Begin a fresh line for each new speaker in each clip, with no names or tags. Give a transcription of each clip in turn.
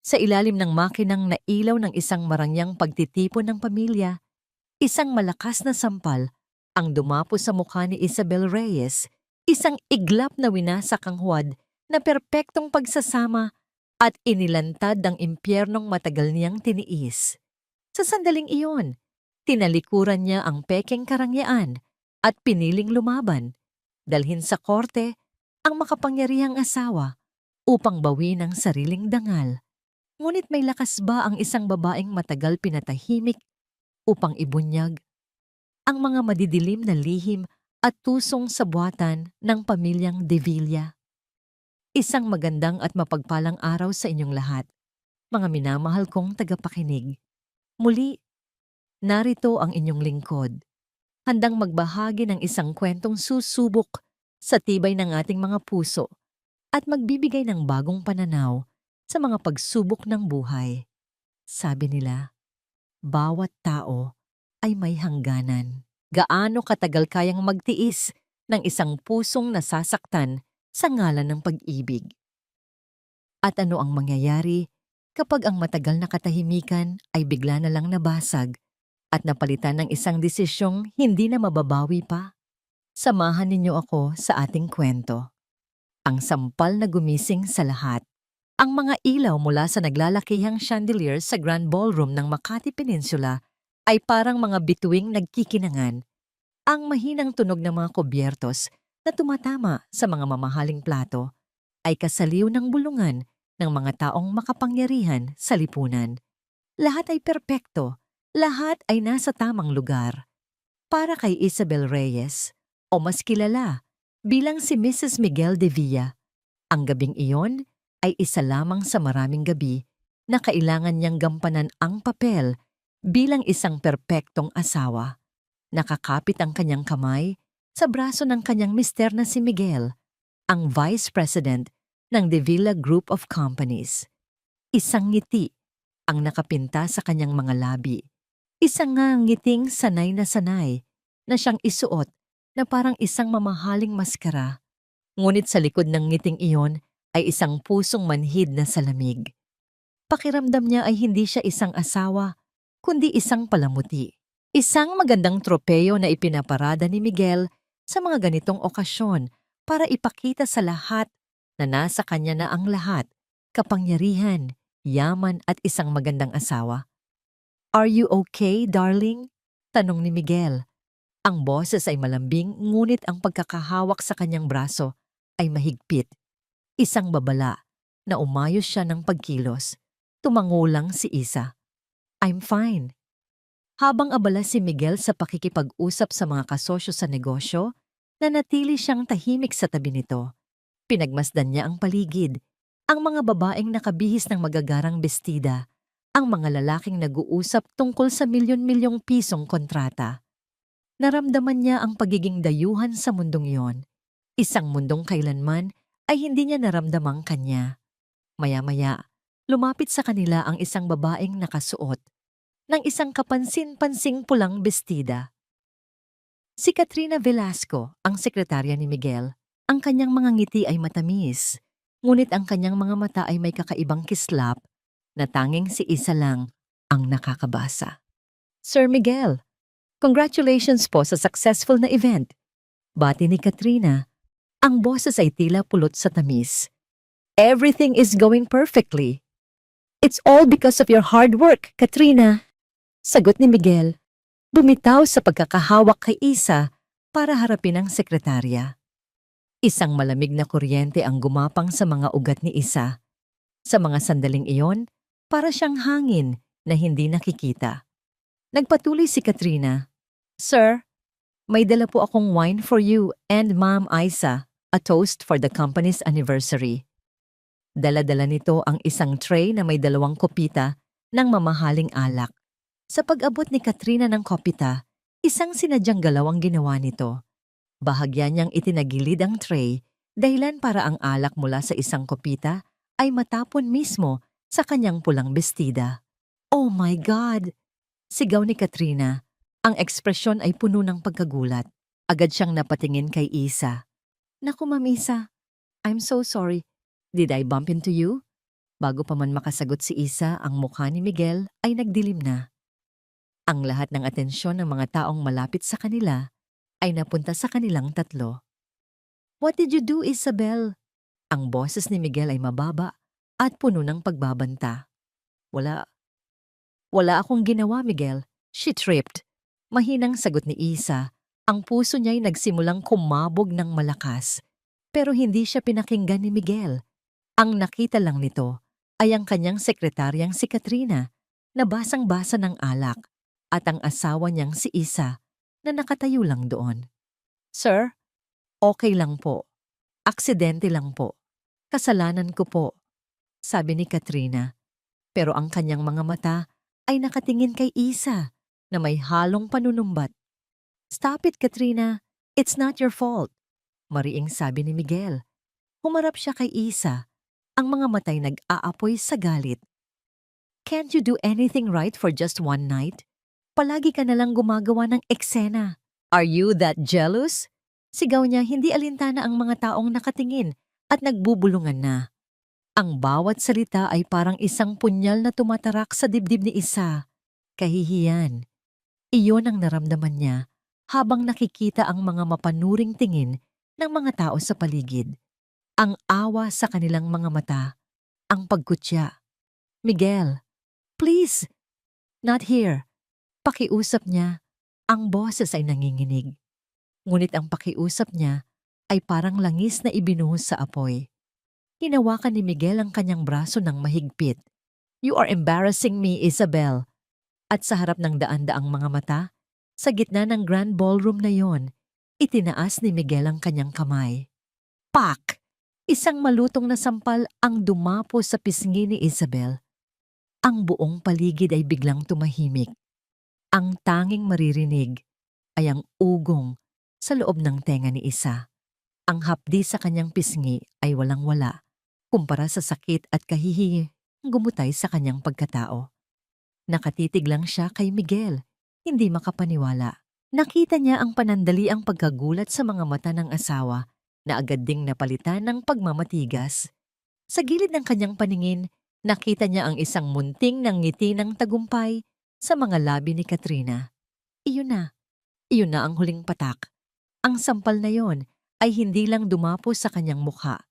Sa ilalim ng makinang nailaw ng isang marangyang pagtitipon ng pamilya, isang malakas na sampal ang dumapo sa mukha ni Isabel Reyes, isang iglap na winasak ang huwad na perpektong pagsasama at inilantad ang impyernong matagal niyang tiniis. Sa sandaling iyon, tinalikuran niya ang pekeng karangyaan at piniling lumaban, dalhin sa korte ang makapangyarihang asawa upang bawin ang sariling dangal. Ngunit may lakas ba ang isang babaeng matagal pinatahimik upang ibunyag ang mga madidilim na lihim at tusong sa buhatan ng pamilyang De Villa? Isang magandang at mapagpalang araw sa inyong lahat, mga minamahal kong tagapakinig. Muli, narito ang inyong lingkod, handang magbahagi ng isang kwentong susubok sa tibay ng ating mga puso at magbibigay ng bagong pananaw sa mga pagsubok ng buhay. Sabi nila, bawat tao ay may hangganan. Gaano katagal kayang magtiis ng isang pusong nasasaktan sa ngalan ng pag-ibig? At ano ang mangyayari kapag ang matagal na katahimikan ay bigla na lang nabasag at napalitan ng isang desisyong hindi na mababawi pa? Samahan ninyo ako sa ating kwento. Ang sampal na gumising sa lahat. Ang mga ilaw mula sa naglalakihang chandelier sa Grand Ballroom ng Makati Peninsula ay parang mga bituing nagkikinangan. Ang mahinang tunog ng mga kubyertos na tumatama sa mga mamahaling plato ay kasaliw ng bulungan ng mga taong makapangyarihan sa lipunan. Lahat ay perpekto, lahat ay nasa tamang lugar. Para kay Isabel Reyes, o mas kilala bilang si Mrs. Miguel de Villa, ang gabing iyon ay isa lamang sa maraming gabi na kailangan niyang gampanan ang papel bilang isang perpektong asawa. Nakakapit ang kanyang kamay sa braso ng kanyang mister na si Miguel, ang Vice President ng De Villa Group of Companies. Isang ngiti ang nakapinta sa kanyang mga labi. Isang nga ngiting sanay na siyang isuot na parang isang mamahaling maskara. Ngunit sa likod ng ngiting iyon ay isang pusong manhid na salamig. Pakiramdam niya ay hindi siya isang asawa, kundi isang palamuti. Isang magandang tropeyo na ipinaparada ni Miguel sa mga ganitong okasyon para ipakita sa lahat na nasa kanya na ang lahat, kapangyarihan, yaman at isang magandang asawa. "Are you okay, darling?" tanong ni Miguel. Ang boses ay malambing ngunit ang pagkakahawak sa kanyang braso ay mahigpit. Isang babala na umayos siya ng pagkilos. Tumango lang si Isa. "I'm fine." Habang abala si Miguel sa pakikipag-usap sa mga kasosyo sa negosyo, nanatili siyang tahimik sa tabi nito. Pinagmasdan niya ang paligid, ang mga babaeng nakabihis ng magagarang bestida, ang mga lalaking nag-uusap tungkol sa milyon-milyong pisong kontrata. Naramdaman niya ang pagiging dayuhan sa mundong iyon, isang mundong kailanman ay hindi niya naramdamang kanya. Maya-maya, lumapit sa kanila ang isang babaeng nakasuot ng isang kapansin-pansing pulang bestida. Si Katrina Velasco, ang sekretarya ni Miguel. Ang kanyang mga ngiti ay matamis, ngunit ang kanyang mga mata ay may kakaibang kislap na tanging si Isa lang ang nakakabasa. "Sir Miguel, congratulations po sa successful na event." Bati ni Katrina. Ang boses ay tila pulot sa tamis. "Everything is going perfectly." "It's all because of your hard work, Katrina," sagot ni Miguel. Bumitaw sa pagkakahawak kay Isa para harapin ang sekretarya. Isang malamig na kuryente ang gumapang sa mga ugat ni Isa. Sa mga sandaling iyon, para siyang hangin na hindi nakikita. Nagpatuloy si Katrina. "Sir, may dala po akong wine for you and Ma'am Isa, a toast for the company's anniversary." Dala-dala nito ang isang tray na may 2 kopita ng mamahaling alak. Sa pag-abot ni Katrina ng kopita, isang sinadyang galaw ang ginawa nito. Bahagya niyang itinagilid ang tray dahilan para ang alak mula sa isang kopita ay matapon mismo sa kanyang pulang bestida. "Oh my God!" sigaw ni Katrina. Ang ekspresyon ay puno ng pagkagulat. Agad siyang napatingin kay Isa. "Naku, Ma'am Isa, I'm so sorry. Did I bump into you?" Bago pa man makasagot si Isa, ang mukha ni Miguel ay nagdilim na. Ang lahat ng atensyon ng mga taong malapit sa kanila ay napunta sa kanilang tatlo. "What did you do, Isabel?" Ang boses ni Miguel ay mababa at puno ng pagbabanta. Wala, wala akong ginawa, Miguel. She tripped. Mahinang sagot ni Isa. Ang puso niya'y nagsimulang kumabog ng malakas. Pero hindi siya pinakinggan ni Miguel. Ang nakita lang nito ay ang kanyang sekretaryang si Katrina na basang-basa ng alak at ang asawa niyang si Isa na nakatayo lang doon. "Sir, okay lang po. Aksidente lang po. Kasalanan ko po," sabi ni Katrina. Pero ang kanyang mga mata ay nakatingin kay Isa na may halong panunumbat. "Stop it, Katrina. It's not your fault," mariing sabi ni Miguel. Humarap siya kay Isa. Ang mga matay nag-aapoy sa galit. "Can't you do anything right for just one night? Palagi ka nalang gumagawa ng eksena. Are you that jealous?" Sigaw niya, hindi alintana ang mga taong nakatingin at nagbubulungan na. Ang bawat salita ay parang isang punyal na tumatarak sa dibdib ni Isa. Kahihiyan. Iyon ang naramdaman niya habang nakikita ang mga mapanuring tingin ng mga tao sa paligid. Ang awa sa kanilang mga mata, ang pagkutya. "Miguel, please, not here." Pakiusap niya, ang boses ay nanginginig. Ngunit ang pakiusap niya ay parang langis na ibinuhos sa apoy. Hinawakan ni Miguel ang kanyang braso ng mahigpit. "You are embarrassing me, Isabel." At sa harap ng daan-daang mga mata, sa gitna ng grand ballroom na yon, itinaas ni Miguel ang kanyang kamay. Pak! Isang malutong na sampal ang dumapo sa pisngi ni Isabel. Ang buong paligid ay biglang tumahimik. Ang tanging maririnig ay ang ugong sa loob ng tenga ni Isa. Ang hapdi sa kanyang pisngi ay walang-wala kumpara sa sakit at kahihiyi ang gumutay sa kanyang pagkatao. Nakatitig lang siya kay Miguel, hindi makapaniwala. Nakita niya ang panandaliang pagkagulat sa mga mata ng asawa na agad ding napalitan ng pagmamatigas. Sa gilid ng kanyang paningin, nakita niya ang isang munting ng ngiti ng tagumpay sa mga labi ni Katrina. Iyon na ang huling patak. Ang sampal na yon ay hindi lang dumapo sa kanyang mukha.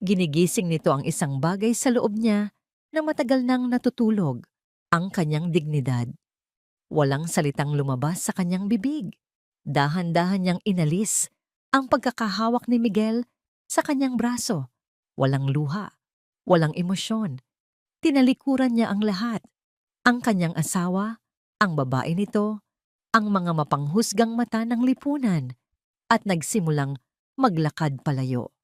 Ginigising nito ang isang bagay sa loob niya na matagal nang natutulog, ang kanyang dignidad. Walang salitang lumabas sa kanyang bibig. Dahan-dahan niyang inalis ang pagkakahawak ni Miguel sa kanyang braso. Walang luha, walang emosyon. Tinalikuran niya ang lahat. Ang kanyang asawa, ang babae nito, ang mga mapanghusgang mata ng lipunan, at nagsimulang maglakad palayo.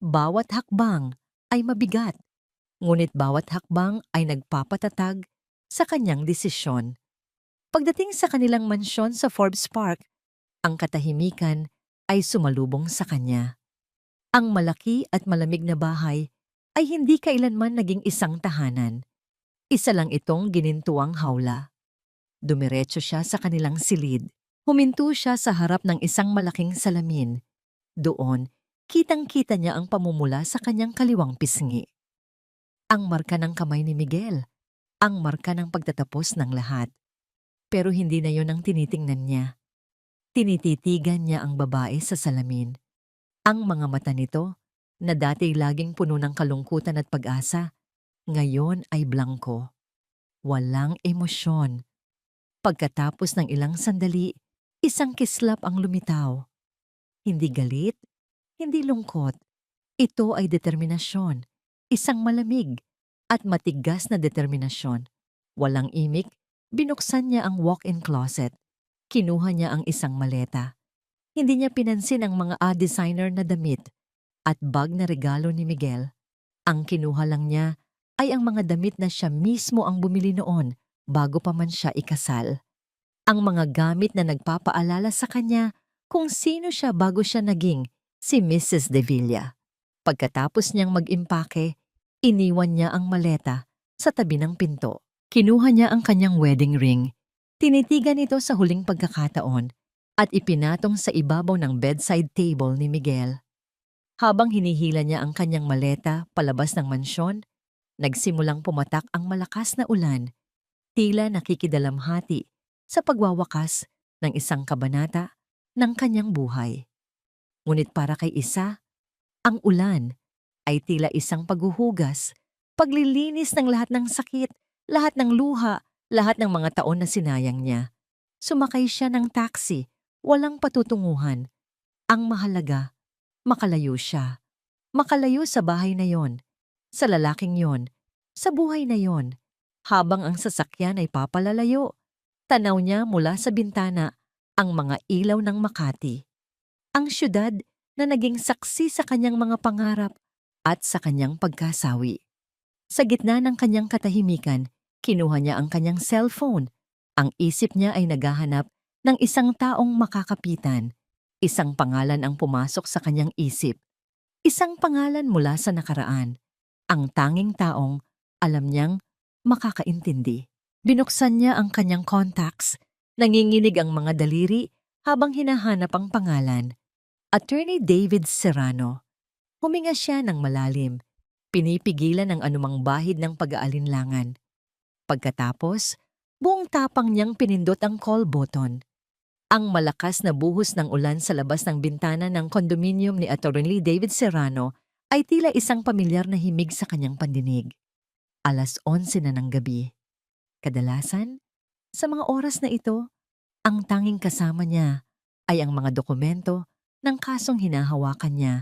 Bawat hakbang ay mabigat, ngunit bawat hakbang ay nagpapatatag sa kanyang desisyon. Pagdating sa kanilang mansyon sa Forbes Park, ang katahimikan ay sumalubong sa kanya. Ang malaki at malamig na bahay ay hindi kailanman naging isang tahanan. Isa lang itong ginintuang hawla. Dumiretso siya sa kanilang silid. Huminto siya sa harap ng isang malaking salamin. Doon, kitang-kita niya ang pamumula sa kanyang kaliwang pisngi. Ang marka ng kamay ni Miguel, ang marka ng pagtatapos ng lahat. Pero hindi na yon ang tinitingnan niya. Tinititigan niya ang babae sa salamin. Ang mga mata nito, na dati laging puno ng kalungkutan at pag-asa, ngayon ay blangko. Walang emosyon. Pagkatapos ng ilang sandali, isang kislap ang lumitaw. Hindi galit, hindi lungkot. Ito ay determinasyon. Isang malamig at matigas na determinasyon. Walang imik, binuksan niya ang walk-in closet. Kinuha niya ang isang maleta. Hindi niya pinansin ang mga designer na damit at bag na regalo ni Miguel. Ang kinuha lang niya ay ang mga damit na siya mismo ang bumili noon bago pa man siya ikasal. Ang mga gamit na nagpapaalala sa kanya kung sino siya bago siya naging si Mrs. De Villa. Pagkatapos niyang mag-impake, iniwan niya ang maleta sa tabi ng pinto. Kinuha niya ang kanyang wedding ring. Tinitigan ito sa huling pagkakataon at ipinatong sa ibabaw ng bedside table ni Miguel. Habang hinihila niya ang kanyang maleta palabas ng mansyon, Nagsimulang pumatak ang malakas na ulan, tila nakikidalamhati sa pagwawakas ng isang kabanata ng kanyang buhay. Ngunit para kay Isa, ang ulan ay tila isang paghuhugas, paglilinis ng lahat ng sakit, lahat ng luha, lahat ng mga taon na sinayang niya. Sumakay siya ng taxi, walang patutunguhan. Ang mahalaga, makalayo siya. Makalayo sa bahay na yon, sa lalaking yon, sa buhay na yon. Habang ang sasakyan ay papalalayo, tanaw niya mula sa bintana ang mga ilaw ng Makati. Ang syudad na naging saksi sa kanyang mga pangarap at sa kanyang pagkasawi. Sa gitna ng kanyang katahimikan, kinuha niya ang kanyang cellphone. Ang isip niya ay naghahanap ng isang taong makakapitan. Isang pangalan ang pumasok sa kanyang isip. Isang pangalan mula sa nakaraan. Ang tanging taong alam niyang makakaintindi. Binuksan niya ang kanyang contacts. Nanginginig ang mga daliri habang hinahanap ang pangalan. Attorney David Serrano. Huminga siya ng malalim. Pinipigilan ang anumang bahid ng pag-aalinlangan. Pagkatapos, buong tapang niyang pinindot ang call button. Ang malakas na buhos ng ulan sa labas ng bintana ng kondominium ni Attorney David Serrano ay tila isang pamilyar na himig sa kanyang pandinig. 11:00 na ng gabi. Kadalasan, sa mga oras na ito, ang tanging kasama niya ay ang mga dokumento ng kasong hinahawakan niya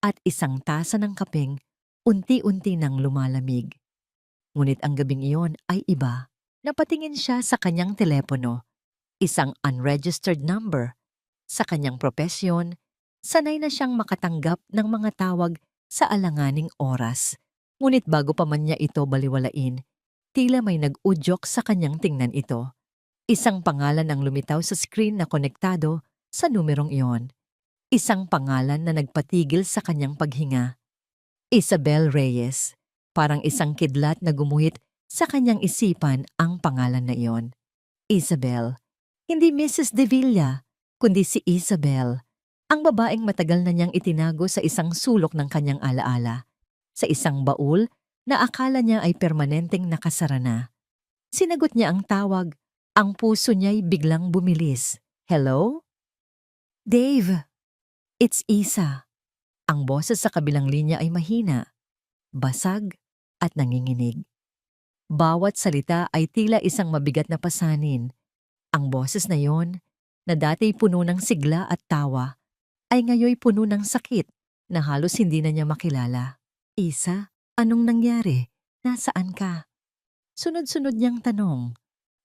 at isang tasa ng kapeng unti-unti nang lumalamig. Ngunit ang gabing iyon ay iba. Napatingin siya sa kanyang telepono. Isang unregistered number. Sa kanyang propesyon, sanay na siyang makatanggap ng mga tawag sa alanganing oras. Ngunit bago pa man niya ito baliwalain, tila may nag-udyok sa kanyang tingnan ito. Isang pangalan ang lumitaw sa screen na konektado sa numerong iyon. Isang pangalan na nagpatigil sa kanyang paghinga. Isabel Reyes. Parang isang kidlat na gumuhit sa kanyang isipan ang pangalan na iyon. Isabel. Hindi Mrs. De Villa, kundi si Isabel. Ang babaeng matagal na niyang itinago sa isang sulok ng kanyang alaala. Sa isang baul na akala niya ay permanenteng nakasara na. Sinagot niya ang tawag. Ang puso niya'y biglang bumilis. Hello? Dave, it's Isa. Ang boses sa kabilang linya ay mahina, basag at nanginginig. Bawat salita ay tila isang mabigat na pasanin. Ang boses na yon, na dati puno ng sigla at tawa, ay ngayoy puno ng sakit na halos hindi na niya makilala. Isa, anong nangyari? Nasaan ka? Sunod-sunod niyang tanong.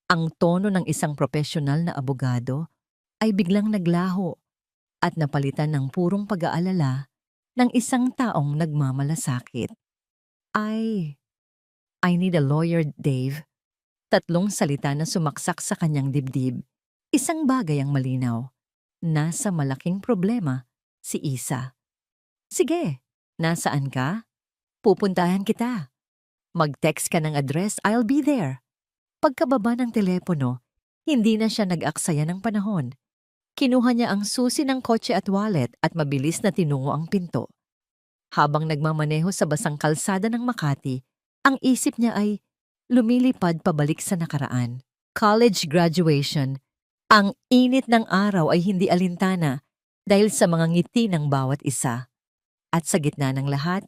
Ang tono ng isang profesional na abogado ay biglang naglaho at napalitan ng purong pag-aalala ng isang taong nagmamalasakit. I need a lawyer, Dave. Tatlong salita na sumaksak sa kanyang dibdib. Isang bagay ang malinaw. Nasa malaking problema si Isa. Sige, nasaan ka? Pupuntahan kita. Mag-text ka ng address, I'll be there. Pagkababa ng telepono, hindi na siya nag-aksaya ng panahon. Kinuha niya ang susi ng kotse at wallet at mabilis na tinungo ang pinto. Habang nagmamaneho sa basang kalsada ng Makati, ang isip niya ay lumilipad pabalik sa nakaraan. College graduation. Ang init ng araw ay hindi alintana dahil sa mga ngiti ng bawat isa. At sa gitna ng lahat,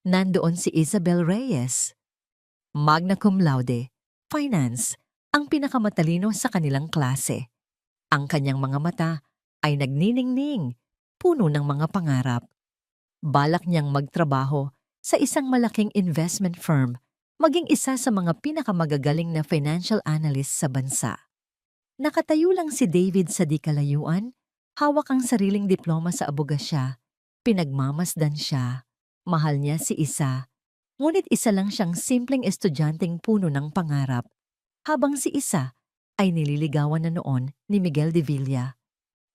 nandoon si Isabel Reyes. Magna cum laude, finance, ang pinakamatalino sa kanilang klase. Ang kanyang mga mata ay nagniningning, puno ng mga pangarap. Balak niyang magtrabaho sa isang malaking investment firm, maging isa sa mga pinakamagagaling na financial analyst sa bansa. Nakatayo lang si David sa di kalayuan, hawak ang sariling diploma sa abogasya. Pinagmamasdan siya. Mahal niya si Isa. Ngunit isa lang siyang simpleng estudyanteng puno ng pangarap, habang si Isa ay nililigawan na noon ni Miguel de Villa,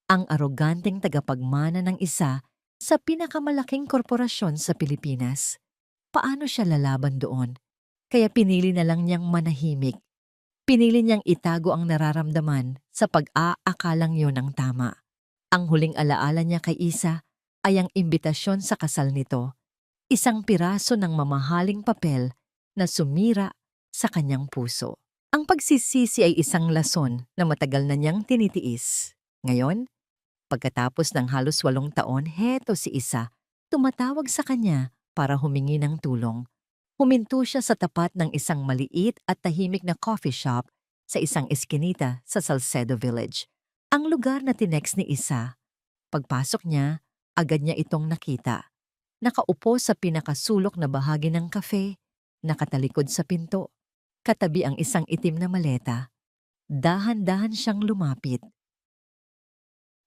ang aroganteng tagapagmana ng Isa sa pinakamalaking korporasyon sa Pilipinas. Paano siya lalaban doon? Kaya pinili na lang niyang manahimik. Pinili niyang itago ang nararamdaman sa pag-aakalang yon ang tama. Ang huling alaala niya kay Isa ay ang imbitasyon sa kasal nito. Isang piraso ng mamahaling papel na sumira sa kanyang puso. Ang pagsisisi ay isang lason na matagal na niyang tinitiis. Ngayon, pagkatapos ng halos 8 taon, heto si Isa, tumatawag sa kanya para humingi ng tulong. Huminto siya sa tapat ng isang maliit at tahimik na coffee shop sa isang eskinita sa Salcedo Village. Ang lugar na tinext ni Isa. Pagpasok niya, agad niya itong nakita. Nakaupo sa pinakasulok na bahagi ng kafe, nakatalikod sa pinto, katabi ang isang itim na maleta. Dahan-dahan siyang lumapit.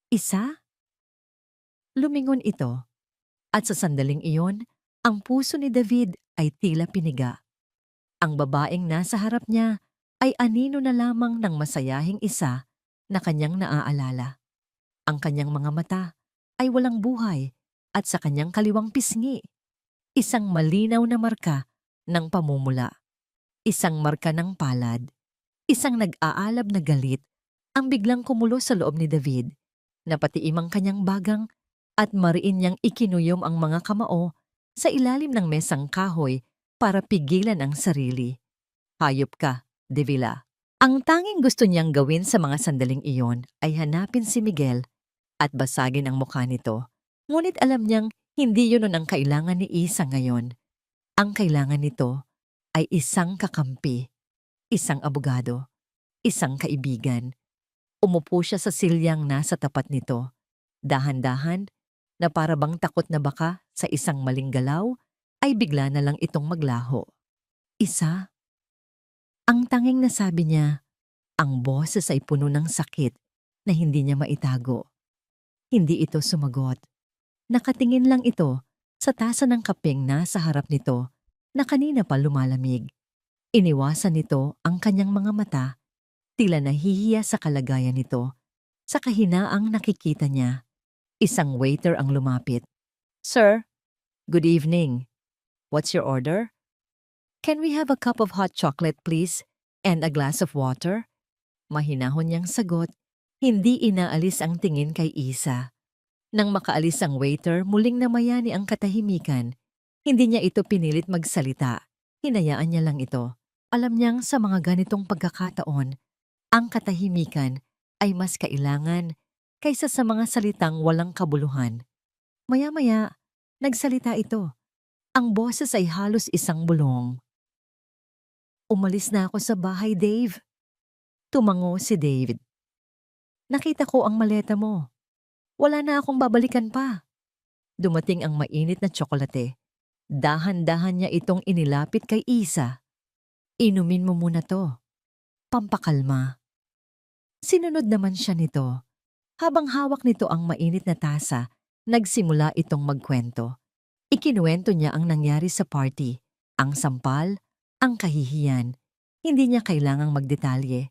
Isa? Lumingon ito, at sa sandaling iyon, ang puso ni David ay tila piniga. Ang babaeng nasa harap niya ay anino na lamang ng masayahing Isa na kanyang naaalala. Ang kanyang mga mata ay walang buhay at sa kanyang kaliwang pisngi, isang malinaw na marka ng pamumula, isang marka ng palad, isang nag-aalab na galit ang biglang kumulo sa loob ni David, napatiim ang kanyang bagang at mariin niyang ikinuyom ang mga kamao sa ilalim ng mesang kahoy para pigilan ang sarili. Hayop ka, Davila. Ang tanging gusto niyang gawin sa mga sandaling iyon ay hanapin si Miguel at basagin ang mukha nito. Ngunit alam niyang hindi yun ang kailangan ni Isa ngayon. Ang kailangan nito ay isang kakampi, isang abogado, isang kaibigan. Umupo siya sa silyang nasa tapat nito. Dahan-dahan, na para bang takot na baka sa isang maling galaw, ay bigla na lang itong maglaho. Isa? Ang tanging nasabi niya, ang boses ay puno ng sakit na hindi niya maitago. Hindi ito sumagot. Nakatingin lang ito sa tasa ng kapeng nasa harap nito na kanina pa lumalamig. Iniwasan nito ang kanyang mga mata, tila nahihiya sa kalagayan nito. Sa kahinaang nakikita niya, isang waiter ang lumapit. Sir, good evening. What's your order? Can we have a cup of hot chocolate, please? And a glass of water? Mahinahon niyang sagot, hindi inaalis ang tingin kay Isa. Nang makaalis ang waiter, muling namayani ang katahimikan. Hindi niya ito pinilit magsalita. Hinayaan niya lang ito. Alam niyang sa mga ganitong pagkakataon, ang katahimikan ay mas kailangan kaysa sa mga salitang walang kabuluhan. Maya-maya, nagsalita ito. Ang boses ay halos isang bulong. Umalis na ako sa bahay, Dave. Tumango si David. Nakita ko ang maleta mo. Wala na akong babalikan pa. Dumating ang mainit na tsokolate. Dahan-dahan niya itong inilapit kay Isa. Inumin mo muna to. Pampakalma. Sinunod naman siya nito. Habang hawak nito ang mainit na tasa, nagsimula itong magkwento. Ikinuwento niya ang nangyari sa party, ang sampal, ang kahihiyan. Hindi niya kailangang magdetalye.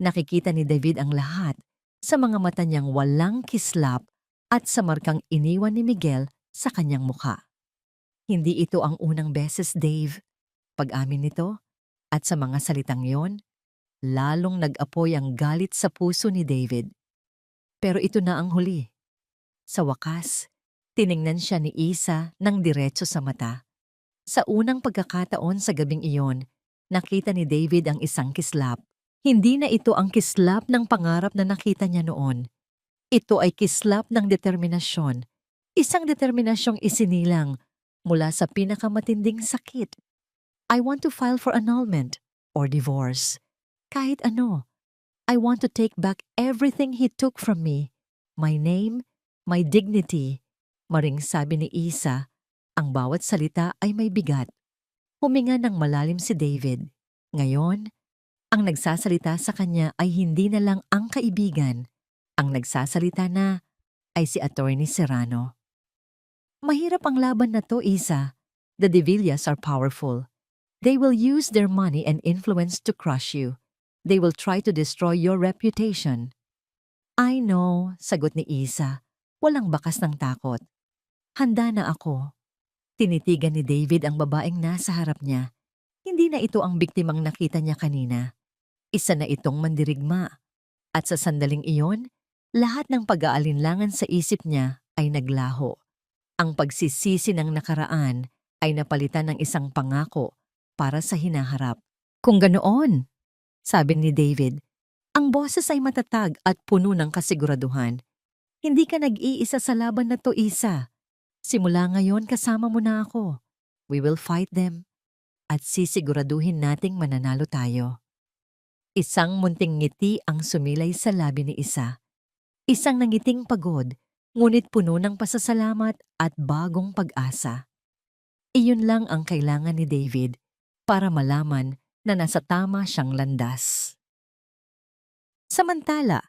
Nakikita ni David ang lahat sa mga mata niyang walang kislap at sa markang iniwan ni Miguel sa kanyang mukha. Hindi ito ang unang beses, Dave. Pag-amin nito, at sa mga salitang yon, lalong nag-apoy ang galit sa puso ni David. Pero ito na ang huli. Sa wakas, tiningnan siya ni Isa ng diretso sa mata. Sa unang pagkakataon sa gabing iyon, nakita ni David ang isang kislap. Hindi na ito ang kislap ng pangarap na nakita niya noon. Ito ay kislap ng determinasyon. Isang determinasyong isinilang mula sa pinakamatinding sakit. I want to file for annulment or divorce. Kahit ano. I want to take back everything he took from me. My name, my dignity. Maring sabi ni Isa, ang bawat salita ay may bigat. Huminga ng malalim si David. Ngayon, ang nagsasalita sa kanya ay hindi na lang ang kaibigan. Ang nagsasalita na ay si Attorney Serrano. Mahirap ang laban na to, Isa. The De Villas are powerful. They will use their money and influence to crush you. They will try to destroy your reputation. I know, sagot ni Isa. Walang bakas ng takot. Handa na ako. Tinitigan ni David ang babaeng nasa harap niya. Hindi na ito ang biktimang nakita niya kanina. Isa na itong mandirigma. At sa sandaling iyon, lahat ng pag-aalinlangan sa isip niya ay naglaho. Ang pagsisisi ng nakaraan ay napalitan ng isang pangako para sa hinaharap. Kung ganoon, sabi ni David, ang boses ay matatag at puno ng kasiguraduhan. Hindi ka nag-iisa sa laban na to, Isa. Simula ngayon kasama mo na ako. We will fight them at sisiguraduhin nating mananalo tayo. Isang munting ngiti ang sumilay sa labi ni Isa. Isang nangiting pagod, ngunit puno ng pasasalamat at bagong pag-asa. Iyon lang ang kailangan ni David para malaman na nasa tama siyang landas. Samantala,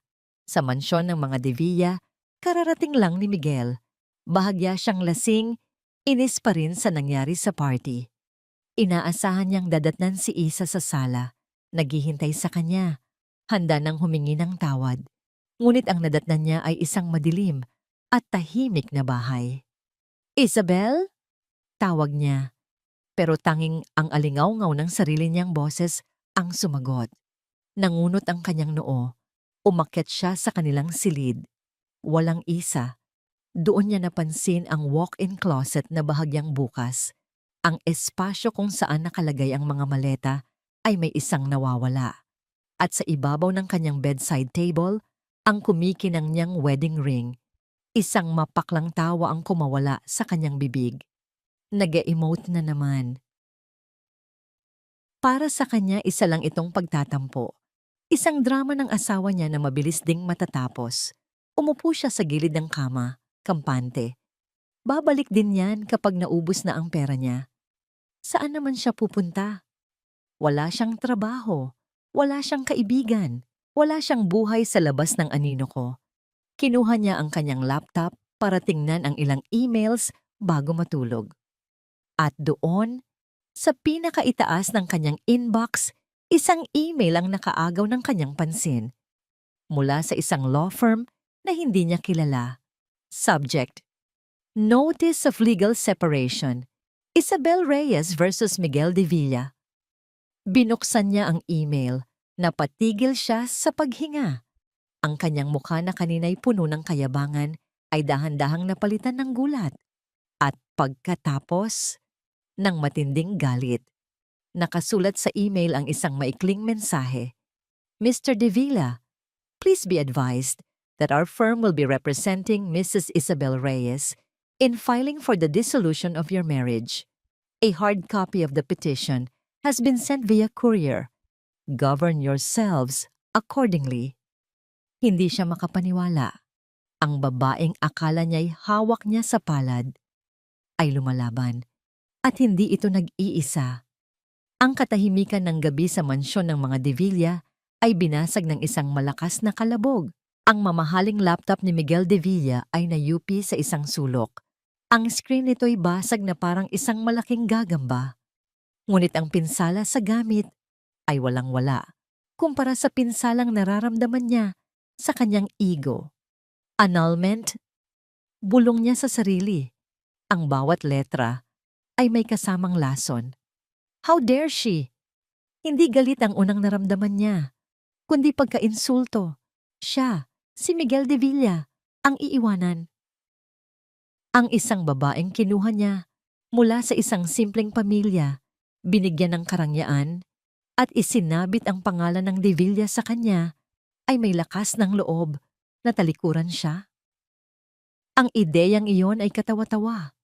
sa mansyon ng mga Devilla, kararating lang ni Miguel. Bahagya siyang lasing, inis pa rin sa nangyari sa party. Inaasahan niyang dadatnan si Isa sa sala, naghihintay sa kanya, handa nang humingi ng tawad. Ngunit ang nadatnan niya ay isang madilim at tahimik na bahay. Isabel? Tawag niya, pero tanging ang alingaw-ngaw ng sarili niyang boses ang sumagot. Nangunot ang kanyang noo, umakyat siya sa kanilang silid. Walang Isa. Doon niya napansin ang walk-in closet na bahagyang bukas. Ang espasyo kung saan nakalagay ang mga maleta ay may isang nawawala. At sa ibabaw ng kanyang bedside table, ang kumikinang niyang wedding ring. Isang mapaklang tawa ang kumawala sa kanyang bibig. Nag-emote na naman. Para sa kanya, isa lang itong pagtatampo. Isang drama ng asawa niya na mabilis ding matatapos. Umupo siya sa gilid ng kama, kampante. Babalik din yan kapag naubos na ang pera niya. Saan naman siya pupunta? Wala siyang trabaho, wala siyang kaibigan, wala siyang buhay sa labas ng anino ko. Kinuha niya ang kanyang laptop para tingnan ang ilang emails bago matulog. At doon, sa pinakaitaas ng kanyang inbox, isang email ang nakaagaw ng kanyang pansin. Mula sa isang law firm na hindi niya kilala. Subject: Notice of Legal Separation. Isabel Reyes versus Miguel Devilla. Binuksan niya ang email. Napatigil siya sa paghinga. Ang kanyang mukha na kanina'y puno ng kayabangan ay dahan-dahang napalitan ng gulat. At pagkatapos, ng matinding galit. Nakasulat sa email ang isang maikling mensahe. Mr. Devilla, please be advised that our firm will be representing Mrs. Isabel Reyes in filing for the dissolution of your marriage. A hard copy of the petition has been sent via courier. Govern yourselves accordingly. Hindi siya makapaniwala. Ang babaeng akala niya'y hawak niya sa palad ay lumalaban at hindi ito nag-iisa. Ang katahimikan ng gabi sa mansyon ng mga Devilla ay binasag ng isang malakas na kalabog. Ang mamahaling laptop ni Miguel Devilla ay nayupi sa isang sulok. Ang screen nito'y basag na parang isang malaking gagamba. Ngunit ang pinsala sa gamit ay walang-wala kumpara sa pinsalang nararamdaman niya sa kanyang ego. Annulment, bulong niya sa sarili. Ang bawat letra ay may kasamang lason. How dare she? Hindi galit ang unang naramdaman niya, kundi pagka-insulto. Siya, si Miguel Devilla, ang iiwanan. Ang isang babaeng kinuha niya mula sa isang simpleng pamilya, binigyan ng karangyaan, at isinabit ang pangalan ng Devilla sa kanya, ay may lakas ng loob na talikuran siya. Ang ideyang iyon ay katawa-tawa,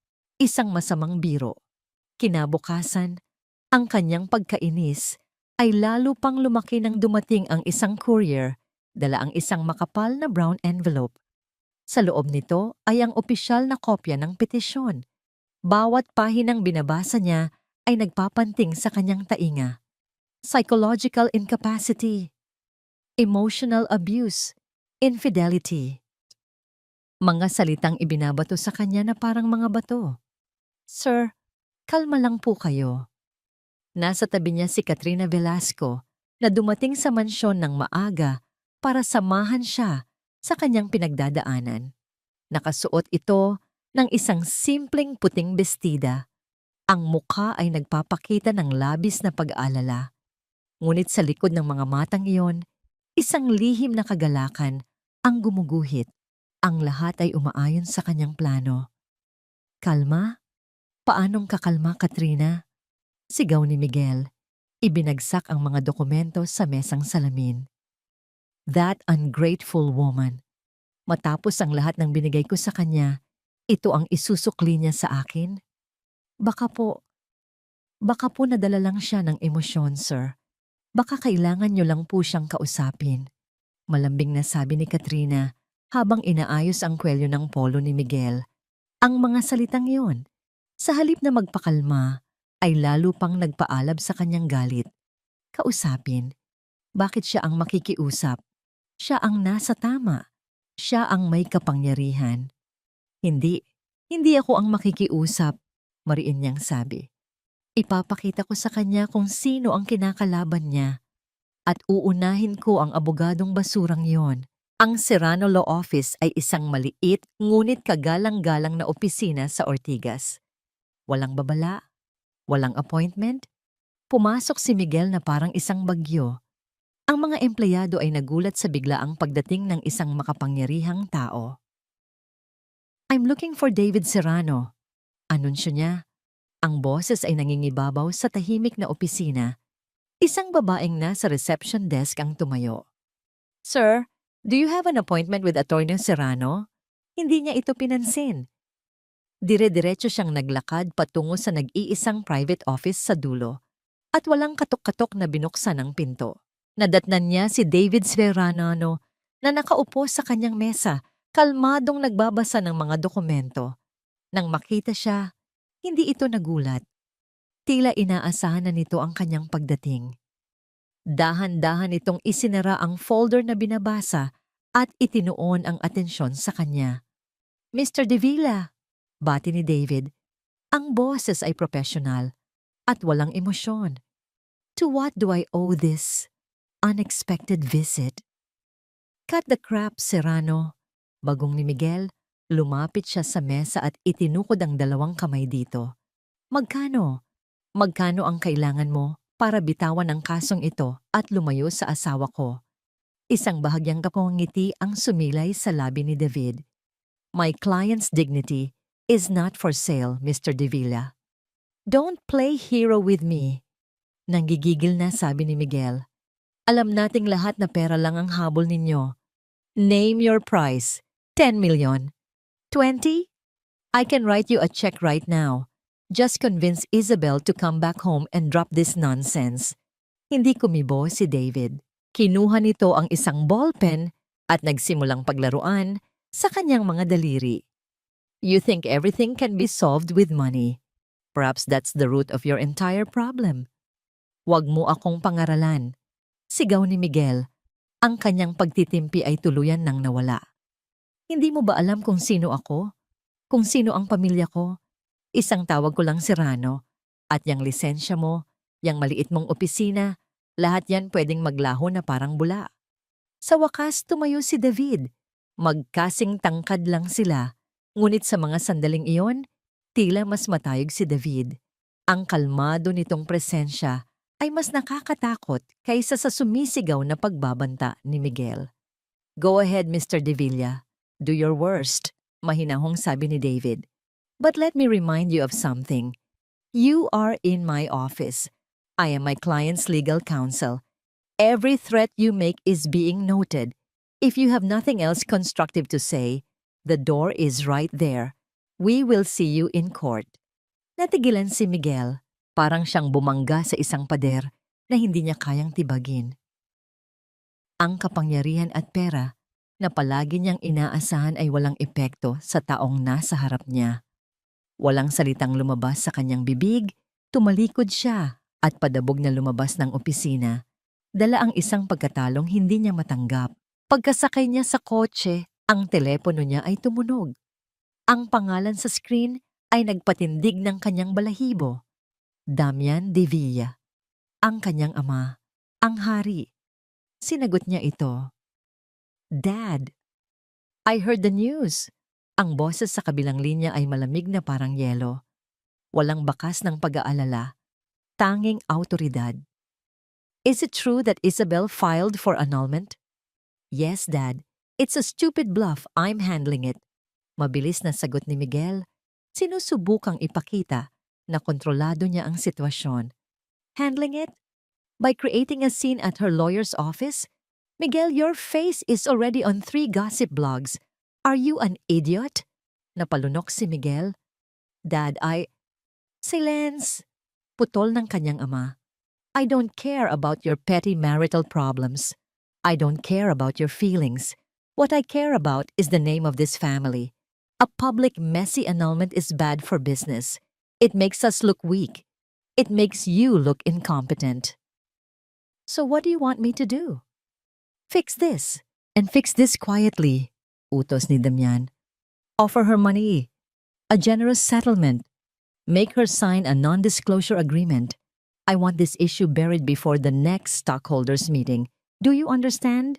isang masamang biro. Kinabukasan, ang kanyang pagkainis ay lalo pang lumaki nang dumating ang isang courier, dala ang isang makapal na brown envelope. Sa loob nito ay ang opisyal na kopya ng petisyon. Bawat pahinang binabasa niya ay nagpapanting sa kanyang tainga. Psychological incapacity, emotional abuse, infidelity. Mga salitang ibinabato sa kanya na parang mga bato. Sir, kalma lang po kayo. Nasa tabi niya si Katrina Velasco na dumating sa mansyon ng maaga para samahan siya sa kanyang pinagdadaanan. Nakasuot ito ng isang simpleng puting bestida. Ang mukha ay nagpapakita ng labis na pag-aalala. Ngunit sa likod ng mga matang iyon, isang lihim na kagalakan ang gumuguhit. Ang lahat ay umaayon sa kanyang plano. Kalma? Paanong kakalma, Katrina? Sigaw ni Miguel. Ibinagsak ang mga dokumento sa mesang salamin. That ungrateful woman. Matapos ang lahat ng binigay ko sa kanya, ito ang isusukli niya sa akin? Baka po, baka po nadala lang siya ng emosyon, sir. Baka kailangan niyo lang po siyang kausapin. Malambing na sabi ni Katrina habang inaayos ang kwelyo ng polo ni Miguel. Ang mga salitang iyon, sa halip na magpakalma, ay lalo pang nagpaalab sa kanyang galit. Kausapin, bakit siya ang makikiusap? Siya ang nasa tama. Siya ang may kapangyarihan. Hindi, hindi ako ang makikiusap, mariin niyang sabi. Ipapakita ko sa kanya kung sino ang kinakalaban niya at uunahin ko ang abogadong basurang yon. Ang Serrano Law Office ay isang maliit ngunit kagalang-galang na opisina sa Ortigas. Walang babala, walang appointment. Pumasok si Miguel na parang isang bagyo. Ang mga empleyado ay nagulat sa biglaang pagdating ng isang makapangyarihang tao. I'm looking for David Serrano. Anunsyo niya. Ang boses ay nangingibabaw sa tahimik na opisina. Isang babaeng nasa reception desk ang tumayo. Sir, do you have an appointment with Attorney Serrano? Hindi niya ito pinansin. Dire-diretso siyang naglakad patungo sa nag-iisang private office sa dulo at walang katok-katok na binuksan ang pinto. Nadatnan niya si David Serrano na nakaupo sa kanyang mesa, kalmadong nagbabasa ng mga dokumento. Nang makita siya, hindi ito nagulat. Tila inaasahan na nito ang kanyang pagdating. Dahan-dahan itong isinara ang folder na binabasa at itinuon ang atensyon sa kanya. Mr. De Villa, bati ni David. Ang boses ay professional at walang emosyon. To what do I owe this unexpected visit? Cut the crap, Serrano. Bagong ni Miguel, lumapit siya sa mesa at itinukod ang dalawang kamay dito. Magkano? Magkano ang kailangan mo para bitawan ang kasong ito at lumayo sa asawa ko? Isang bahagyang kapangiti ang sumilay sa labi ni David. My client's dignity is not for sale, Mr. De Villa. Don't play hero with me. Nanggigigil na sabi ni Miguel. Alam nating lahat na pera lang ang habol ninyo. Name your price. 10 million. 20? I can write you a check right now. Just convince Isabel to come back home and drop this nonsense. Hindi kumibo si David. Kinuha nito ang isang ballpen at nagsimulang paglaruan sa kanyang mga daliri. You think everything can be solved with money. Perhaps that's the root of your entire problem. Huwag mo akong pangaralan. Sigaw ni Miguel. Ang kanyang pagtitimpi ay tuluyan nang nawala. Hindi mo ba alam kung sino ako? Kung sino ang pamilya ko? Isang tawag ko lang Serrano. At yang lisensya mo, yang maliit mong opisina, lahat yan pwedeng maglaho na parang bula. Sa wakas tumayo si David. Magkasing tangkad lang sila. Ngunit sa mga sandaling iyon, tila mas matayog si David. Ang kalmado nitong presensya ay mas nakakatakot kaysa sa sumisigaw na pagbabanta ni Miguel. Go ahead, Mr. De Villa. Do your worst, mahinahong sabi ni David. But let me remind you of something. You are in my office. I am my client's legal counsel. Every threat you make is being noted. If you have nothing else constructive to say, the door is right there. We will see you in court. Natigilan si Miguel. Parang siyang bumangga sa isang pader na hindi niya kayang tibagin. Ang kapangyarihan at pera na palagi niyang inaasahan ay walang epekto sa taong nasa harap niya. Walang salitang lumabas sa kanyang bibig, tumalikod siya at padabog na lumabas ng opisina. Dala ang isang pagkatalong hindi niya matanggap. Pagkasakay niya sa kotse, ang telepono niya ay tumunog. Ang pangalan sa screen ay nagpatindig ng kanyang balahibo. Damian De Villa, ang kanyang ama, ang hari. Sinagot niya ito. Dad, I heard the news. Ang boses sa kabilang linya ay malamig na parang yelo. Walang bakas ng pag-aalala. Tanging autoridad. Is it true that Isabel filed for annulment? Yes, Dad. It's a stupid bluff. I'm handling it. Mabilis na sagot ni Miguel. Sinusubukang ipakita na kontrolado niya ang sitwasyon. handling it? By creating a scene at her lawyer's office? Miguel, your face is already on 3 gossip blogs. Are you an idiot? Napalunok si Miguel. Dad, Silence! Putol ng kanyang ama. I don't care about your petty marital problems. I don't care about your feelings. What I care about is the name of this family. A public messy annulment is bad for business. It makes us look weak. It makes you look incompetent. So what do you want me to do? Fix this, and fix this quietly, utos ni Damian. Offer her money, a generous settlement. Make her sign a non-disclosure agreement. I want this issue buried before the next stockholders meeting. Do you understand?